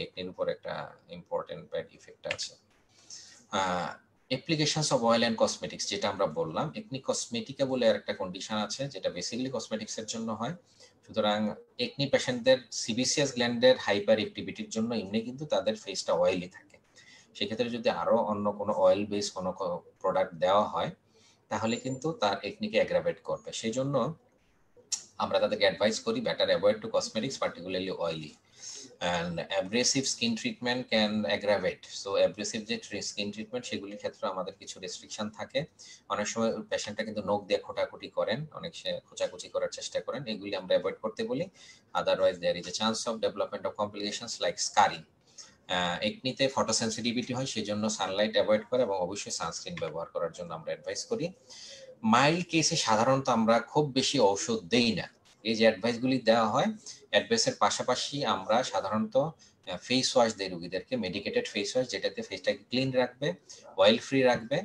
একনির উপর একটা ইম্পর্টেন্ট ব্যাড ইফেক্ট আছে। Applications of oil and cosmetics যেটা আমরা বললাম, একনি কসমেটিকা বলে একটা কন্ডিশন আছে যেটা বেসিক্যালি কসমেটিক্স এর জন্য হয়। সুতরাং একনি পেশেন্টদের সিবিসিয়াস গ্ল্যান্ডের হাইপার অ্যাক্টিভিটির জন্য এমনি কিন্তু তাদের ফেসটা অয়েলি থাকে, সেক্ষেত্রে যদি আরো অন্য কোনো অয়েল বেস কোনো প্রোডাক্ট দেওয়া হয় তাহলে কিন্তু তার একনিকে অ্যাগ্রাভেট করবে। সেই জন্য আমরা তাদেরকে অ্যাডভাইস করি better avoid two cosmetics, particularly oily. And abrasive skin treatment can aggravate. So abrasive যে স্কিন ট্রিটমেন্ট সেগুলির ক্ষেত্রে আমাদের কিছু রেস্ট্রিকশন থাকে। অনেক সময় পেশেন্টটা কিন্তু নখ দিয়ে খোঁটাখুটি করেন, অনেক সে খোঁচাখুচি করার চেষ্টা করেন, এগুলি আমরা অ্যাভয়েড করতে বলি। Otherwise there is a chance of development of complications like scarring. একনিতে ফটো সেন্সিটিভিটি হয়, সেই জন্য সানলাইট অ্যাভয়েড করে এবং অবশ্যই সানস্ক্রিন ব্যবহার করার জন্য আমরা অ্যাডভাইস করি। মাইল্ড কেসে সাধারণত আমরা খুব বেশি ঔষধ দেই না। এই যে অ্যাডভাইসগুলি দেওয়া হয়, অ্যাডভাইসের পাশাপাশি আমরা সাধারণত ফেস ওয়াশ দিই রোগীদেরকে, মেডিকেটেড ফেস ওয়াশ, যেটাতে ফেসটাকে ক্লিন রাখবে, অয়েল ফ্রি রাখবে,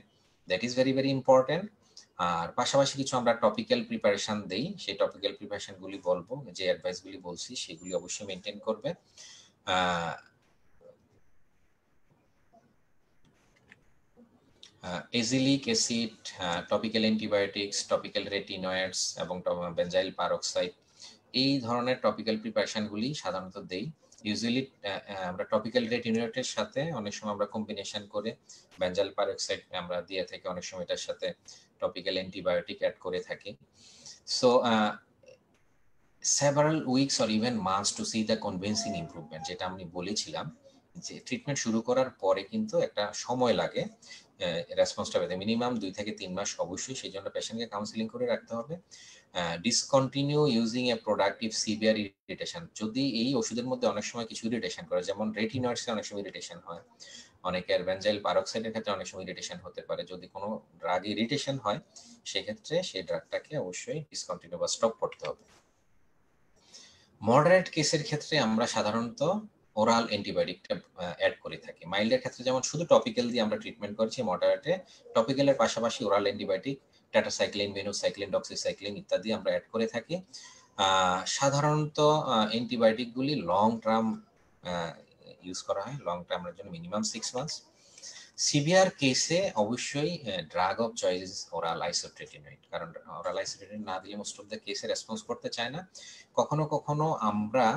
that is very very important. আর পাশাপাশি কিছু আমরা টপিক্যাল প্রিপারেশন দেই, সেই টপিক্যাল প্রিপারেশনগুলি বলবো, যে অ্যাডভাইসগুলি বলছি সেগুলি অবশ্যই মেনটেন করবে। Azelaic acid, topical antibiotics, topical retinoids এবং বেনজাইল পারক্সাইড, এই ধরনের টপিক্যাল প্রিপারেশনগুলি সাধারণত দেই। ইউজুয়ালি আমরা টপিক্যাল রেটিনয়েডের সাথে অনেক সময় আমরা কম্বিনেশন করে বেনজাইল পারক্সাইড আমরা দিয়ে থাকি, অনেক সময় এটার সাথে টপিক্যাল অ্যান্টিবায়োটিক অ্যাড করে থাকি। So several weeks or even months to see the convincing improvement, যেটা আমি বলেছিলাম যে ট্রিটমেন্ট শুরু করার পরে কিন্তু একটা সময় লাগে রেসপন্সটা পেতে, মিনিমাম 2 থেকে 3 মাস অবশ্যই। সেই জন্য পেশেন্টকে কাউন্সিলিং করে রাখতে হবে। Discontinue using a productive severe irritation, যদি এই ওষুধের মধ্যে অনেক সময় কিছু ইরিটেশন করে, যেমন রেটিনয়েডসে অনেক সময় ইরিটেশন হয়, অনেকের বেনজাইল পারক্সাইডের ক্ষেত্রে অনেক সময় ইরিটেশন হতে পারে। যদি কোনো ড্রাগ ইরিটেশন হয় সেক্ষেত্রে সেই ড্রাগটাকে অবশ্যই ডিসকন্টিনিউ বা স্টপ করতে হবে। মডারেট কেসের ক্ষেত্রে আমরা সাধারণত ওরাল অ্যান্টিবায়োটিকটা অ্যাড করে থাকি। মাইল্ডের ক্ষেত্রে যেমন শুধু টপিক্যাল দিয়ে আমরা ট্রিটমেন্ট করছি, মডারেটে টপিক্যালের পাশাপাশি ওরাল অ্যান্টিবায়োটিক, টাটাসাইক্লিন, ভেনুসাইক্লিন, ডক্সিসাইক্লিন ইত্যাদি আমরা অ্যাড করে থাকি। সাধারণত অ্যান্টিবায়োটিকগুলি লং টার্ম ইউজ করা হয়, লং টার্মের জন্য মিনিমাম 6 মান্থস। সিভিয়ার কেসে অবশ্যই ড্রাগ অফ চয়েস ওরাল আইসোট্রেটিনয়েড, কারণ ওরাল আইসোট্রেটিনয়েড না দিলে মোস্ট অফ দ্য কেসে রেসপন্স করতে চায় না। কখনো কখনো আমরা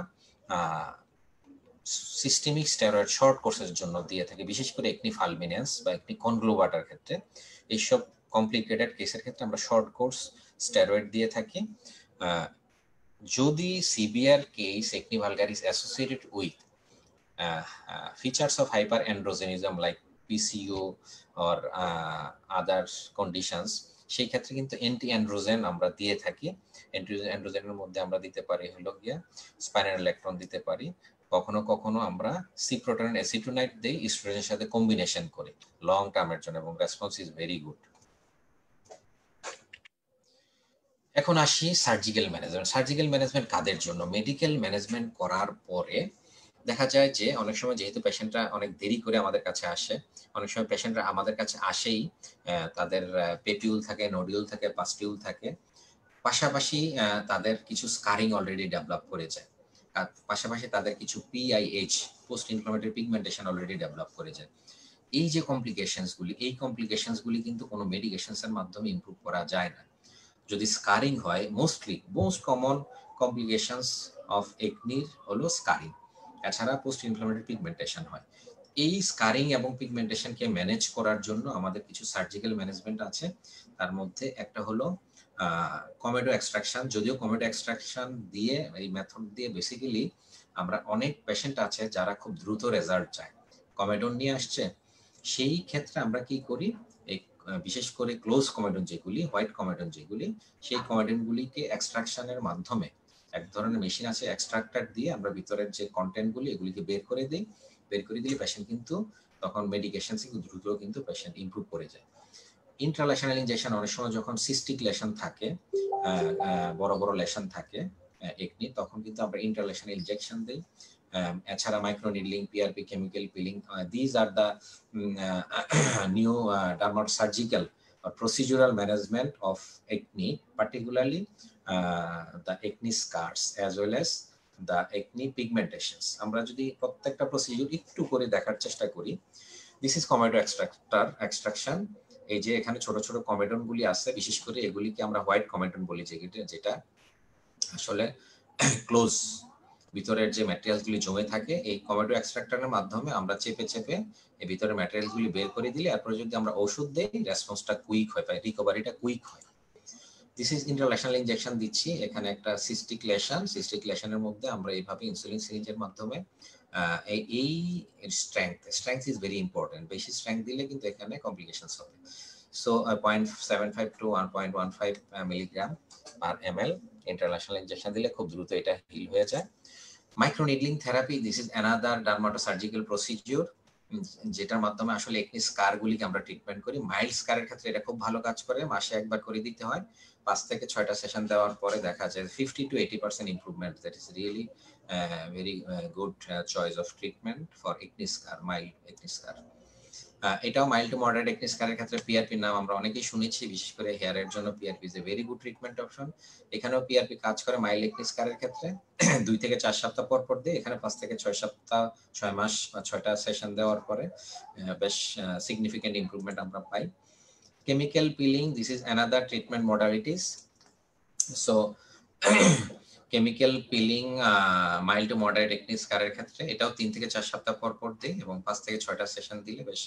সিস্টেমিক স্টেরয়েড শর্ট কোর্সের জন্য দিয়ে থাকি, বিশেষ করে একনি ফালমিনেন্স বা একনি কনগ্লোবাটার ক্ষেত্রে। এইসব কমপ্লিকেটেড কেসের ক্ষেত্রে আমরা শর্ট কোর্স স্টেরয়েড দিয়ে থাকি। যদি severe case acne vulgaris associated with features of hyperandrogenism like PCO or other conditions, সেই ক্ষেত্রে কিন্তু অ্যান্টি অ্যান্ড্রোজেন আমরা দিয়ে থাকি। অ্যান্ড্রোজেনের মধ্যে আমরা দিতে পারি হলো গিয়া স্পাইনোলেকট্রন দিতে পারি, কখনো কখনো আমরা সিপ্রোটান অ্যাসিটোনাইট দেই ইস্ট্রোজেনের সাথে কম্বিনেশন করে লং টার্মের জন্য, এবং রেসপন্স ইজ ভেরি গুড। এখন আসি সার্জিক্যাল ম্যানেজমেন্ট। সার্জিক্যাল ম্যানেজমেন্ট কাদের জন্য? মেডিকেল ম্যানেজমেন্ট করার পরে দেখা যায় যে অনেক সময় যেহেতু পেশেন্টরা অনেক দেরি করে আমাদের কাছে আসে, অনেক সময় পেশেন্টরা আমাদের কাছে আসেই তাদের পেপিউল থাকে, নোডিউল থাকে, পাস্টিউল থাকে, পাশাপাশি তাদের কিছু স্কারিং অলরেডি ডেভেলপ করে যায়, আর পাশাপাশি তাদের কিছু পিআইএইচ, post inflammatory pigmentation already develop করে যায়। এই যে কমপ্লিকেশনসগুলি কিন্তু কোনো মেডিকেশনসের মাধ্যমে ইমপ্রুভ করা যায় না। যদি স্কারিং হয়, মোস্ট কমন কমপ্লিকেশনস অফ একনির হলো স্কারিং, এছাড়া পোস্ট ইনফ্লামেটরি পিগমেন্টেশন হয়। এই স্কারিং এবং পিগমেন্টেশনকে ম্যানেজ করার জন্য আমাদের কিছু সার্জিক্যাল ম্যানেজমেন্ট আছে। তার মধ্যে একটা হলো কমেডো এক্সট্রাকশন। যদিও কমেডো এক্সট্রাকশন দিয়ে, এই মেথড দিয়ে বেসিক্যালি আমরা অনেক পেশেন্ট আছে যারা খুব দ্রুত রেজাল্ট চায়, কমেডন নিয়ে আসছে। সেই ক্ষেত্রে আমরা কি করি, এই বিশেষ করে ক্লোজ কমেডন যেগুলি, হোয়াইট কমেডন যেগুলি, সেই কমেডনগুলিকে এক্সট্রাকশনের মাধ্যমে, এক ধরনের মেশিন আছে এক্সট্রাক্টর দিয়ে আমরা ভিতরের যে কন্টেন্টগুলি এগুলিকে বের করে দিই। বের করে দিলে পেশেন্ট কিন্তু তখন মেডিকেশন থেকে দ্রুত কিন্তু পেশেন্ট ইমপ্রুভ করে যায়। ইন্ট্রালেশনাল ইনজেকশন, অনেক সময় যখন সিস্টিক লেশন থাকে, বড় বড় লেশন থাকে একনি, তখন কিন্তু আমরা ইন্ট্রালেশনাল ইনজেকশন দিই। এছাড়া micro needling, PRP, chemical peeling, these are the new dermatosurgical procedural management of acne, particularly the acne scars as well as the acne pigmentations. আমরা যদি প্রত্যেকটা প্রসিডিউর একটু করে দেখার চেষ্টা করি, দিস ইজ কমেডো এক্সট্রাকশন। এই যে এখানে ছোট ছোট কমেডন গুলি আছে, বিশেষ করে এগুলিকে আমরা হোয়াইট কমেডন বলি, যেটা আসলে ক্লোজ ভিতরের যে ম্যাটেরিয়ালসগুলি জমে থাকে এই কমেটো এক্সট্রাক্টরের মাধ্যমে আমরা চেপে চেপে এই ভিতরের ম্যাটেরিয়ালসগুলি বের করে দিলে এরপরে যদি আমরা ওষুধ দেই রেসপন্সটা কুইক হয়, রিকভারিটা কুইক হয়। দিস ইজ ইন্টারন্যাশনাল ইনজেকশন দিচ্ছি, এখানে একটা সিস্টিক লেশনের মধ্যে আমরা এইভাবে ইনসুলিন সিরিঞ্জের মাধ্যমে এই স্ট্রেংথ ইজ ভেরি ইম্পর্টেন্ট, বেশি স্ট্রেংথ দিলে কিন্তু এখানে কমপ্লিকেশনস হবে। So 0.75 to 1.15 milligram per ml international injection দিলে খুব দ্রুত এটা হিল হয়ে যায়। Microneedling therapy, this is another dermatosurgical procedure, যেটার মাধ্যমে আসলে একনি স্কারগুলিকে আমরা ট্রিটমেন্ট করি। মাইল্ড স্কারের ক্ষেত্রে এটা খুব ভালো কাজ করে, মাসে একবার করে দিতে হয়। 5 থেকে 6টা সেশন দেওয়ার পরে দেখা যায় 50 to 80% improvement. That is really very good choice of treatment for acne scar, mild acne scar. এটাও মাইল্ড টু মডারেট একনি স্কারের ক্ষেত্রে পিআরপি নাম আমরা অনেকেই শুনেছি, বিশেষ করে হেয়ারের জন্য PRP is a very good treatment option. এখানেও পিআরপি কাজ করে মাইল্ড একনি স্কারের ক্ষেত্রে 2 থেকে 4 সপ্তাহ পর পর দিয়ে, এখানে 5 থেকে 6 সপ্তাহ 6 মাস বা 6টা সেশন দেওয়ার পরে বেশ সিগনিফিকেন্ট ইমপ্রুভমেন্ট আমরা পাই। Chemical peeling, this is another treatment modalities. So chemical peeling mild to moderate acne স্কারের ক্ষেত্রে এটাও 3 থেকে 4 সপ্তাহ পর পর দিই এবং 5 থেকে 6টা সেশন দিলে বেশ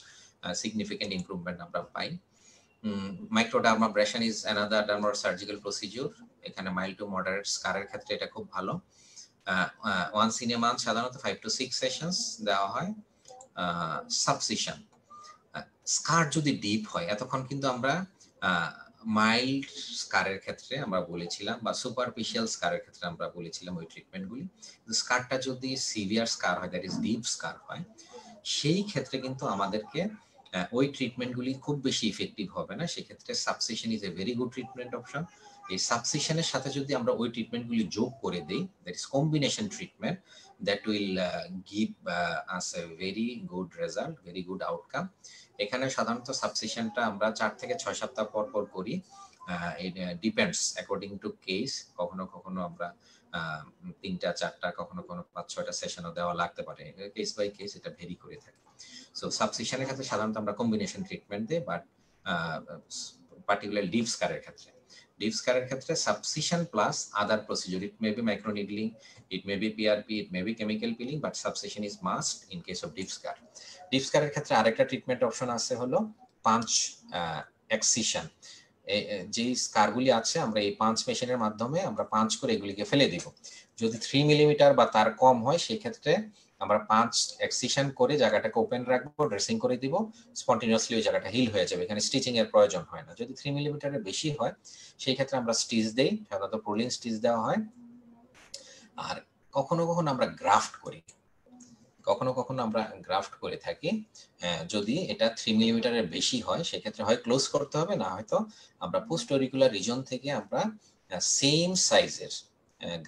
সিগনিফিকেন্ট ইমপ্রুভমেন্ট আমরা পাই। মাইক্রোডার্মাব্রেশন ইজ অ্যানাদার ডার্মাটোসার্জিক্যাল প্রসিডিউর, এখানে মাইল্ড টু মডারেট স্কারের ক্ষেত্রে এটা খুব ভালো। ওয়ান্স ইন এ মান্থ সাধারণত 5 to 6 সেশনস দেওয়া হয়। সাবসিশন, স্কার যদি ডিপ হয়, এতক্ষণ কিন্তু আমরা মাইল্ড স্কারের ক্ষেত্রে আমরা বলেছিলাম বা সুপারফিশিয়াল স্কারের ক্ষেত্রে আমরা বলেছিলাম ওই ট্রিটমেন্টগুলি। স্কারটা যদি সিভিয়ার স্কার হয়, দ্যাট ইজ ডিপ স্কার হয়, সেই ক্ষেত্রে কিন্তু আমাদেরকে ওই ট্রিটমেন্টগুলি খুব বেশি ইফেক্টিভ হবে না। সেক্ষেত্রে সাবসিশন is a very good treatment option. এই সাবসিশনের সাথে যদি আমরা ওই ট্রিটমেন্টগুলি যোগ করে দিই, that is combination treatment, that will give us A very good result, very good outcome. এখানে সাধারণত সাবসিশনটা আমরা 4 থেকে 6 সপ্তাহ পর পর করি। It depends according to case, কখনো কখনো আমরা 3টা 4টা কখনো 5-6টা সেশনও দেওয়া লাগতে পারে, কেস বাই কেস এটা ভেরি করে থাকে। সো সাবসিশনের ক্ষেত্রে সাধারণত আমরা কম্বিনেশন ট্রিটমেন্ট দিই, বাট পার্টিকুলার ডিপ স্কারের ক্ষেত্রে subcision plus other procedure, it may be microneedling, it may be PRP, it may be chemical peeling, but subcision is must in case of deep scar. Deep স্কারের ক্ষেত্রে আরেকটা treatment option আছে হলো punch excision. যে স্কারগুলি আছে আমরা এই punch মেশিনের মাধ্যমে আমরা পাঞ্চ করে এগুলিকে ফেলে দিব। যদি 3 মিলিমিটার বা তার কম হয়, সেই ক্ষেত্রে আমরা পাঁচ এক্সিশন করে জায়গাটাকে ওপেন রাখবো, ড্রেসিং করে দিব, স্পন্টেনিয়াসলি ওই জায়গাটা হিল হয়ে যাবে, এখানে স্টিচিং এর প্রয়োজন হয় না। যদি 3 মিলিমিটারের বেশি হয়, সেই ক্ষেত্রে আমরা স্টিচ দেই, সাধারণত প্রোলিন স্টিচ দেওয়া হয়। আর কখনো কখনো আমরা গ্রাফট করে থাকি। যদি এটা 3 মিলিমিটারের বেশি হয়, সেক্ষেত্রে হয় ক্লোজ করতে হবে, না হয়তো আমরা পোস্ট অরিকুলার রিজন থেকে আমরা সেম সাইজের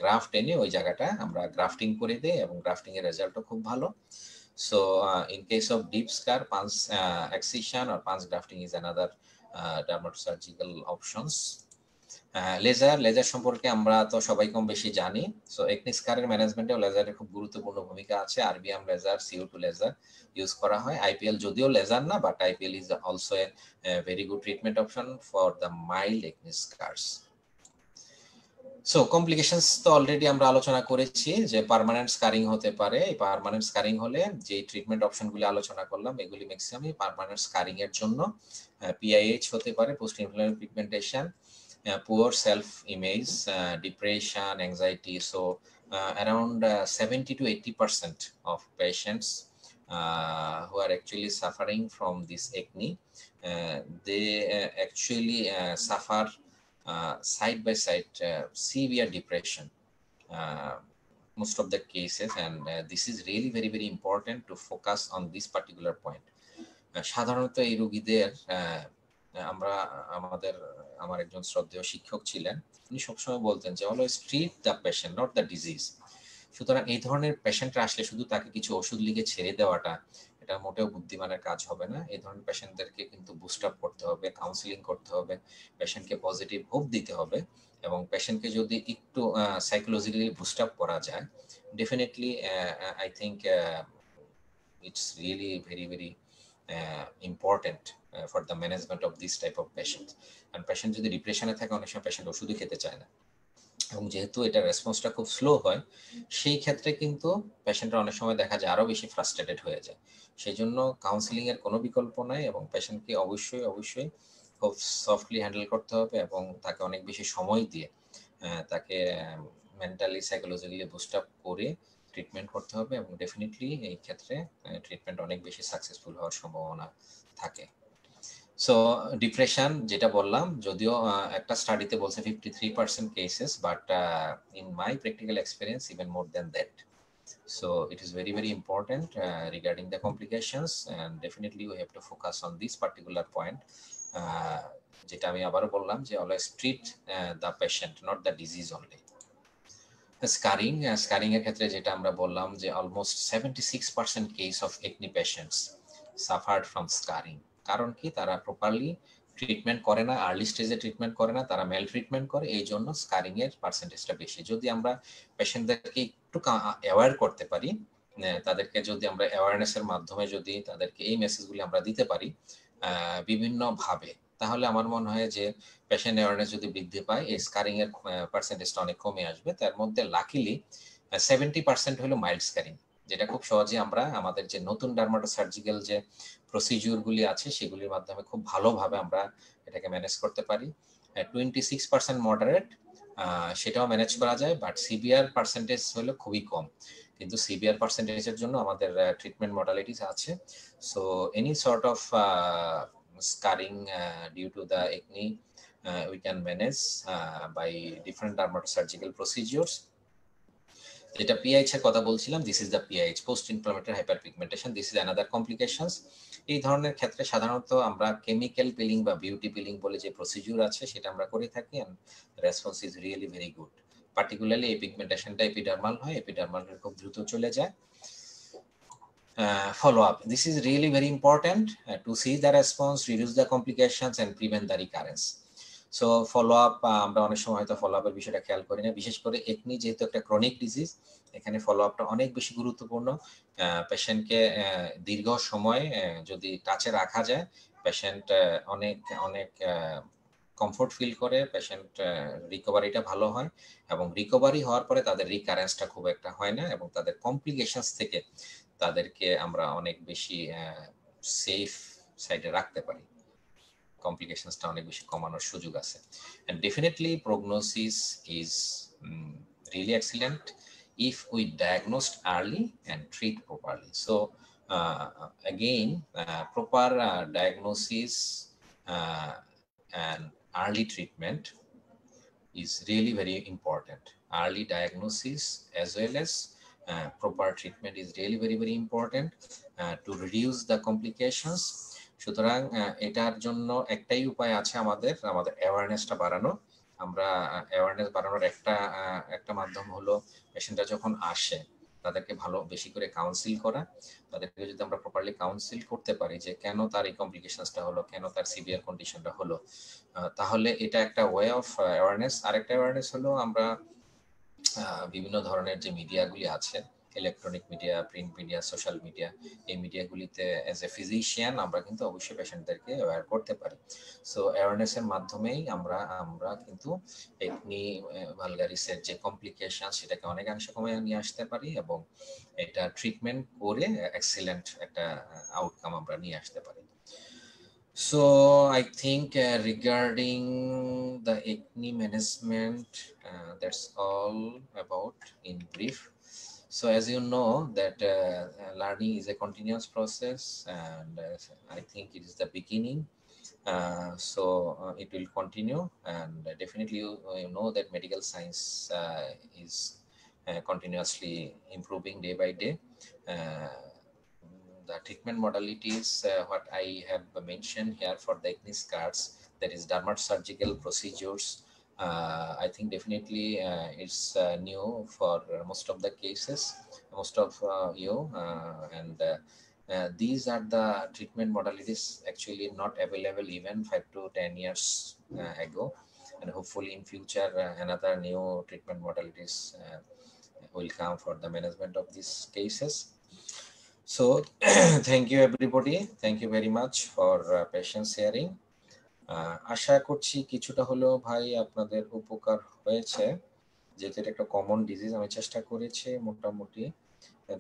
গ্রাফট এনে ওই জায়গাটা আমরা গ্রাফটিং করে দেই এবং গ্রাফটিং এর রেজাল্টও খুব ভালো। So in case of deep scar, pans excision or pans grafting is another dermatosurgical options. Laser সম্পর্কে আমরা তো সবাই কম বেশি জানি। সো একনি স্কারের ম্যানেজমেন্টেও লেজারের খুব গুরুত্বপূর্ণ ভূমিকা আছে। RBM laser, CO2 laser use করা হয়। আইপিএল যদিও লেজার না, but IPL is also a very good treatment option for the mild acne scars. So complications তো অলরেডি আমরা আলোচনা করেছি যে পার্মানেন্ট স্কারিং হতে পারে। এই পার্মানেন্ট স্কারিং হলে যে ট্রিটমেন্ট অপশনগুলি আলোচনা করলাম, এগুলি ম্যাক্সিমামই পার্মানেন্ট স্কারিং এর জন্য। পিআইএইচ হতে পারে, post influence pigmentation, poor self-image, depression, anxiety. So around 70 to 80% of patients who are actually suffering from this acne, they actually suffer side by side severe depression, most of the cases, and this is really very very important to focus on this particular point. সাধারণত এই রোগীদের আমার একজন শ্রদ্ধেয় শিক্ষক ছিলেন, উনি সবসময় বলতেন যে always treat the patient, not the disease. সুতরাং এই ধরনের পেশেন্টরা আসলে শুধু তাকে কিছু ওষুধ লিখে ছেড়ে দেওয়াটা এটা মোটেও বুদ্ধিমানের কাজ হবে না। এই ধরনের পেশেন্টদেরকে কিন্তু বুস্ট আপ করতে হবে, কাউন্সিলিং করতে হবে, পেশেন্টকে পজিটিভ হোপ দিতে হবে, এবং পেশেন্টকে যদি একটু সাইকোলজিক্যালি বুস্ট আপ করা যায়, definitely I think it's really very very important for the management of this type of patient. কারণ পেশেন্ট যদি ডিপ্রেশনে থাকে, অনেক সময় পেশেন্ট ওষুধই খেতে চায় না। এবং যেহেতু এটা রেসপন্সটা খুব স্লো হয়, সেই ক্ষেত্রে কিন্তু পেশেন্টরা অনেক সময় দেখা যায় আরও বেশি ফ্রাস্ট্রেটেড হয়ে যায়। সেই জন্য কাউন্সিলিংয়ের কোনো বিকল্প নাই এবং পেশেন্টকে অবশ্যই খুব সফটলি হ্যান্ডেল করতে হবে এবং তাকে অনেক বেশি সময় দিয়ে তাকে মেন্টালি সাইকোলজিক্যালি বুস্ট আপ করে ট্রিটমেন্ট করতে হবে এবং ডেফিনেটলি এই ক্ষেত্রে ট্রিটমেন্ট অনেক বেশি সাকসেসফুল হওয়ার সম্ভাবনা থাকে। সো ডিপ্রেশন যেটা বললাম, যদিও একটা স্টাডিতে বলছে 53% cases, but in my practical experience even more than that. So it is very important regarding the complications, and definitely we have to focus on this particular point. যেটা আমি আবারও বললাম যে always treat the patient, not the disease only. Scarring এর ক্ষেত্রে যেটা আমরা বললাম যে almost 76% case of acne patients suffered from scarring. কারণ কি, তারা প্রপারলি ট্রিটমেন্ট করে না, আর্লি স্টেজে ট্রিটমেন্ট করে না, তারা মেল ট্রিটমেন্ট করে, এই জন্য স্কারিং এর পার্সেন্টেজটা বেশি। যদি আমরা পেশেন্টদেরকে একটু অ্যাওয়্যার করতে পারি, তাদেরকে যদি আমরা অ্যাওয়ারনেসের মাধ্যমে যদি তাদেরকে এই মেসেজগুলি আমরা দিতে পারি বিভিন্নভাবে, তাহলে আমার মনে হয় যে পেশেন্ট অ্যাওয়ারনেস যদি বৃদ্ধি পায়, এই স্কারিং এর পার্সেন্টেজটা অনেক কমে আসবে। তার মধ্যে লাকিলি 70% হলো মাইল্ড স্কারিং, যেটা খুব সহজে আমরা আমাদের যে নতুন ডার্মাটোসার্জিক্যাল যে প্রসিডিউরগুলি আছে সেগুলির মাধ্যমে খুব ভালোভাবে আমরা এটাকে ম্যানেজ করতে পারি। 26% মডারেট, সেটাও ম্যানেজ করা যায়, বাট সিভিয়ার পার্সেন্টেজ হলো খুবই কম। কিন্তু সিভিয়ার পার্সেন্টেজের জন্য আমাদের ট্রিটমেন্ট মডালিটিস আছে। So any sort of scarring due to the acne we can manage by different dermatosurgical procedures. যেটা পিআইএইচ এর কথা বলছিলাম, this is the PIH, post inflammatory hyperpigmentation, this is another complications. এই ধরনের ক্ষেত্রে সাধারণত আমরা কেমিক্যাল পিলিং বা বিউটি পিলিং বলে যে প্রসিডিউর আছে সেটা আমরা করে থাকি, and response is really very good. Particularly এই পিগমেন্টেশনটা এপিডার্মাল হয়, এপিডার্মাল খুব দ্রুত চলে যায়। Follow up, this is really very important to see the response, reduce the complications and prevent the recurrence. So follow up, আমরা অনেক সময় হয়তো ফলো আপের বিষয়টা খেয়াল করি না, বিশেষ করে একনি যেহেতু একটা ক্রনিক ডিজিজ, এখানে ফলো আপটা অনেক বেশি গুরুত্বপূর্ণ। পেশেন্টকে দীর্ঘ সময় যদি টাচে রাখা যায়, পেশেন্ট অনেক অনেক কমফোর্ট ফিল করে, পেশেন্ট রিকভারিটা ভালো হয় এবং রিকভারি হওয়ার পরে তাদের রিকারেন্সটা খুব একটা হয় না এবং তাদের কমপ্লিকেশনস থেকে তাদেরকে আমরা অনেক বেশি সেফ সাইডে রাখতে পারি, কমপ্লিকেশনসটা অনেক বেশি কমানোর সুযোগ আছে। and definitely prognosis is really excellent if we diagnose early and treat properly. So again, proper diagnosis and early treatment is really very important. Early diagnosis as well as proper treatment is really very important to reduce the complications. সুতরাং এটার জন্য একটাই উপায় আছে, আমাদের অ্যাওয়ারনেসটা বাড়ানো। আমরা awareness বাড়ানোর একটা মাধ্যম হলো পেশেন্টরা যখন আসে তাদেরকে ভালো বেশি করে কাউন্সিল করা। তাদেরকে যদি আমরা প্রপারলি কাউন্সিল করতে পারি যে কেন তার এই কমপ্লিকেশনসটা হলো, কেন তার সিভিয়ার কন্ডিশনটা হলো, তাহলে এটা একটা ওয়ে অফ অ্যাওয়ারনেস। আরেকটা অ্যাওয়ারনেস হলো আমরা বিভিন্ন ধরনের যে মিডিয়াগুলি আছে, electronic media, print media, social media, এই মিডিয়াগুলিতে অ্যাজ এ ফিজিশিয়ান আমরা কিন্তু অবশ্যই পেশেন্টদেরকে অ্যাওয়্যার করতে পারি। সো অ্যাওয়ারনেসের মাধ্যমেই আমরা কিন্তু একনি ভালগারিসের যে কমপ্লিকেশন সেটাকে অনেকাংশে কমে নিয়ে আসতে পারি এবং এটা ট্রিটমেন্ট করে এক্সিলেন্ট একটা আউটকাম আমরা নিয়ে আসতে পারি। So I think regarding the acne management, that's all about in brief. So as you know that learning is a continuous process, and I think it is the beginning. So it will continue, and definitely you know that medical science is continuously improving day by day. The treatment modalities, what I have mentioned here for the acne scars, that is dermatosurgical procedures, I think definitely it's new for most of the cases, most of you, and these are the treatment modalities actually not available even 5 to 10 years ago, and hopefully in future another new treatment modalities will come for the management of these cases. So thank you everybody, thank you very much for patience sharing. আশা করছি কিছুটা হলেও ভাই আপনাদের উপকার হয়েছে। যেহেতু এটা একটা কমন ডিজিজ, আমি চেষ্টা করেছি মোটামুটি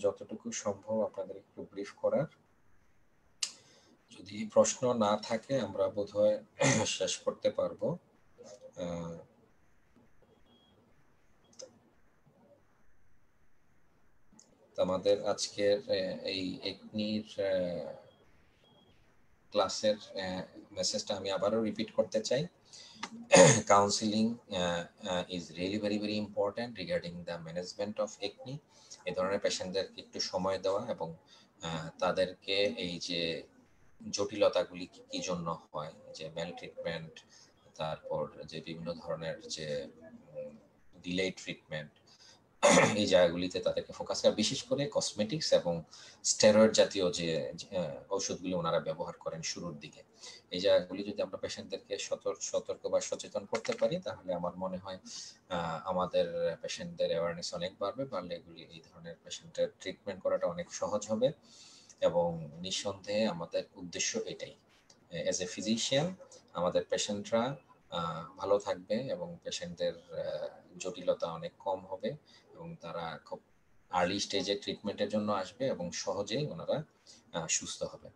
যতটুকু সম্ভব আপনাদের একটু ব্রিফ করার। যদি প্রশ্ন না থাকে আমরা বোধহয় শেষ করতে পারবো। আমাদের আজকের এই একনির ক্লাসের মেসেজটা আমি আবারও রিপিট করতে চাই। Counselling is really very important regarding the management of acne. এই ধরনের পেশেন্টদেরকে একটু সময় দেওয়া এবং তাদেরকে এই যে জটিলতাগুলি কি জন্য হয়, যে মেল ট্রিটমেন্ট, তারপর যে বিভিন্ন ধরনের যে ডিলে ট্রিটমেন্ট, এই জায়গাগুলিতে তাদেরকে ফোকাস করা, বিশেষ করে কসমেটিক্স এবং স্টেরয়েড জাতীয় যে ঔষধগুলি ওনারা ব্যবহার করেন শুরুর দিকে, এই জায়গাগুলি যদি আমরা পেশেন্টদেরকে সতর্ক বা সচেতন করতে পারি তাহলে আমার মনে হয় আমাদের পেশেন্টদের অ্যাওয়ারনেস অনেক বাড়লে এগুলি এই ধরনের পেশেন্টের ট্রিটমেন্ট করাটা অনেক সহজ হবে। এবং নিঃসন্দেহে আমাদের উদ্দেশ্য এটাই, অ্যাজ এ ফিজিশিয়ান আমাদের পেশেন্টরা ভালো থাকবে এবং পেশেন্টদের জটিলতা অনেক কম হবে এবং তারা খুব আর্লি স্টেজে ট্রিটমেন্টের জন্য আসবে এবং সহজেই ওনারা সুস্থ হবে।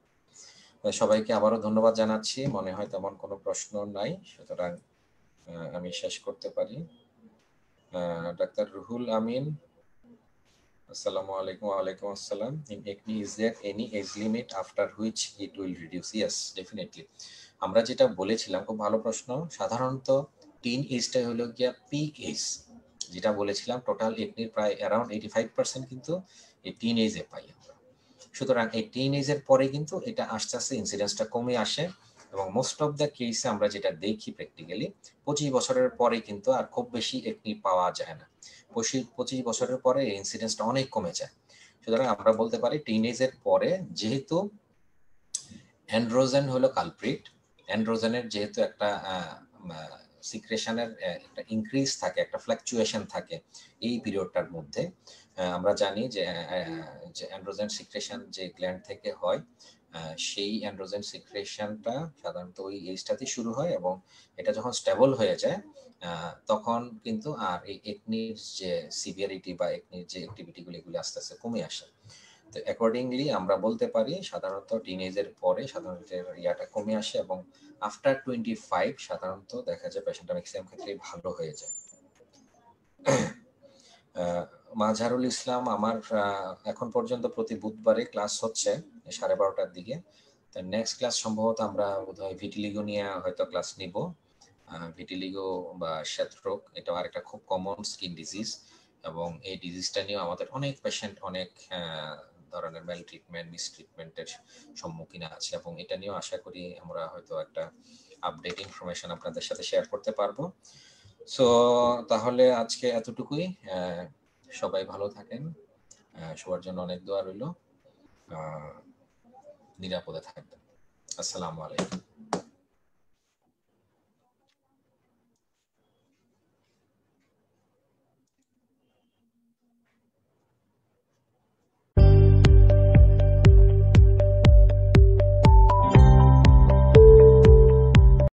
সবাইকে আবারও ধন্যবাদ জানাচ্ছি। মনে হয় তেমন কোনো প্রশ্ন নাই, সুতরাং আমি শেষ করতে পারি। ডাক্তার রুহুল আমিন, আসসালামু আলাইকুম। ওয়ালাইকুম আসসালাম। In acne is there any age limit after which it will reduce? Yes, definitely. আমরা যেটা বলেছিলাম, খুব ভালো প্রশ্ন। সাধারণত টিন এজটাই হলো গিয়া পিক এজ, যেটা বলেছিলাম টোটাল একনির প্রায় অ্যারাউন্ড 85% কিন্তু এই টিন এজে পাই আমরা। সুতরাং এই টিন এজের পরে কিন্তু এটা আস্তে আস্তে ইনসিডেন্সটা কমে আসে এবং মোস্ট অফ দ্য কেসে আমরা যেটা দেখি প্র্যাকটিক্যালি 25 বছরের পরে কিন্তু আর খুব বেশি একনি পাওয়া যায় না। 25 বছরের পরে এই ইনসিডেন্সটা অনেক কমে যায়। সুতরাং আমরা বলতে পারি টিন এজের পরে, যেহেতু অ্যান্ড্রোজেন হলো কালপ্রিট, অ্যান্ড্রোজেনের যেহেতু একটা সিক্রেশনের একটা ইনক্রিজ থাকে, একটা ফ্লাকচুয়েশন থাকে এই পিরিয়ডটার মধ্যে। আমরা জানি যে অ্যান্ড্রোজেন সিক্রেশন যে গ্ল্যান্ড থেকে হয়, সেই অ্যান্ড্রোজেন সিক্রেশনটা সাধারণত ওই এজটাতে শুরু হয় এবং এটা যখন স্টেবল হয়ে যায় তখন কিন্তু আর এই একনির যে সিভিয়ারিটি বা একনির যে অ্যাক্টিভিটিগুলো এগুলি আস্তে আস্তে কমে আসে। তো অ্যাকর্ডিংলি আমরা বলতে পারি সাধারণত টিনেজের পরে সাধারণত ইয়াটা কমে আসে এবং আফটার 25 সাধারণত দেখা যায় পেশেন্টটা ম্যাক্সিমাম ক্ষেত্রে ভালো হয়ে যায়। মাঝহারুল ইসলাম, আমার এখন পর্যন্ত প্রতি বুধবারে ক্লাস হচ্ছে 12:30টার দিকে। তার নেক্সট ক্লাস সম্ভবত আমরা বোধহয় ভিটিলিগো নিয়ে হয়তো ক্লাস নিব। ভিটিলিগো বা শ্বেতরোগ, এটা আরেকটা খুব কমন স্কিন ডিজিজ এবং এই ডিজিজটা নিয়ে আমাদের অনেক পেশেন্ট অনেক ধরনের মেল ট্রিটমেন্ট, মিস ট্রিটমেন্টের সম্মুখীন আছে এবং এটা নিয়েও আশা করি আমরা হয়তো একটা আপডেট ইনফরমেশন আপনাদের সাথে শেয়ার করতে পারবো। সো তাহলে আজকে এতটুকুই। সবাই ভালো থাকেন, সবার জন্য অনেক দোয়া রইল, নিরাপদে থাকবেন। আসসালামু আলাইকুম।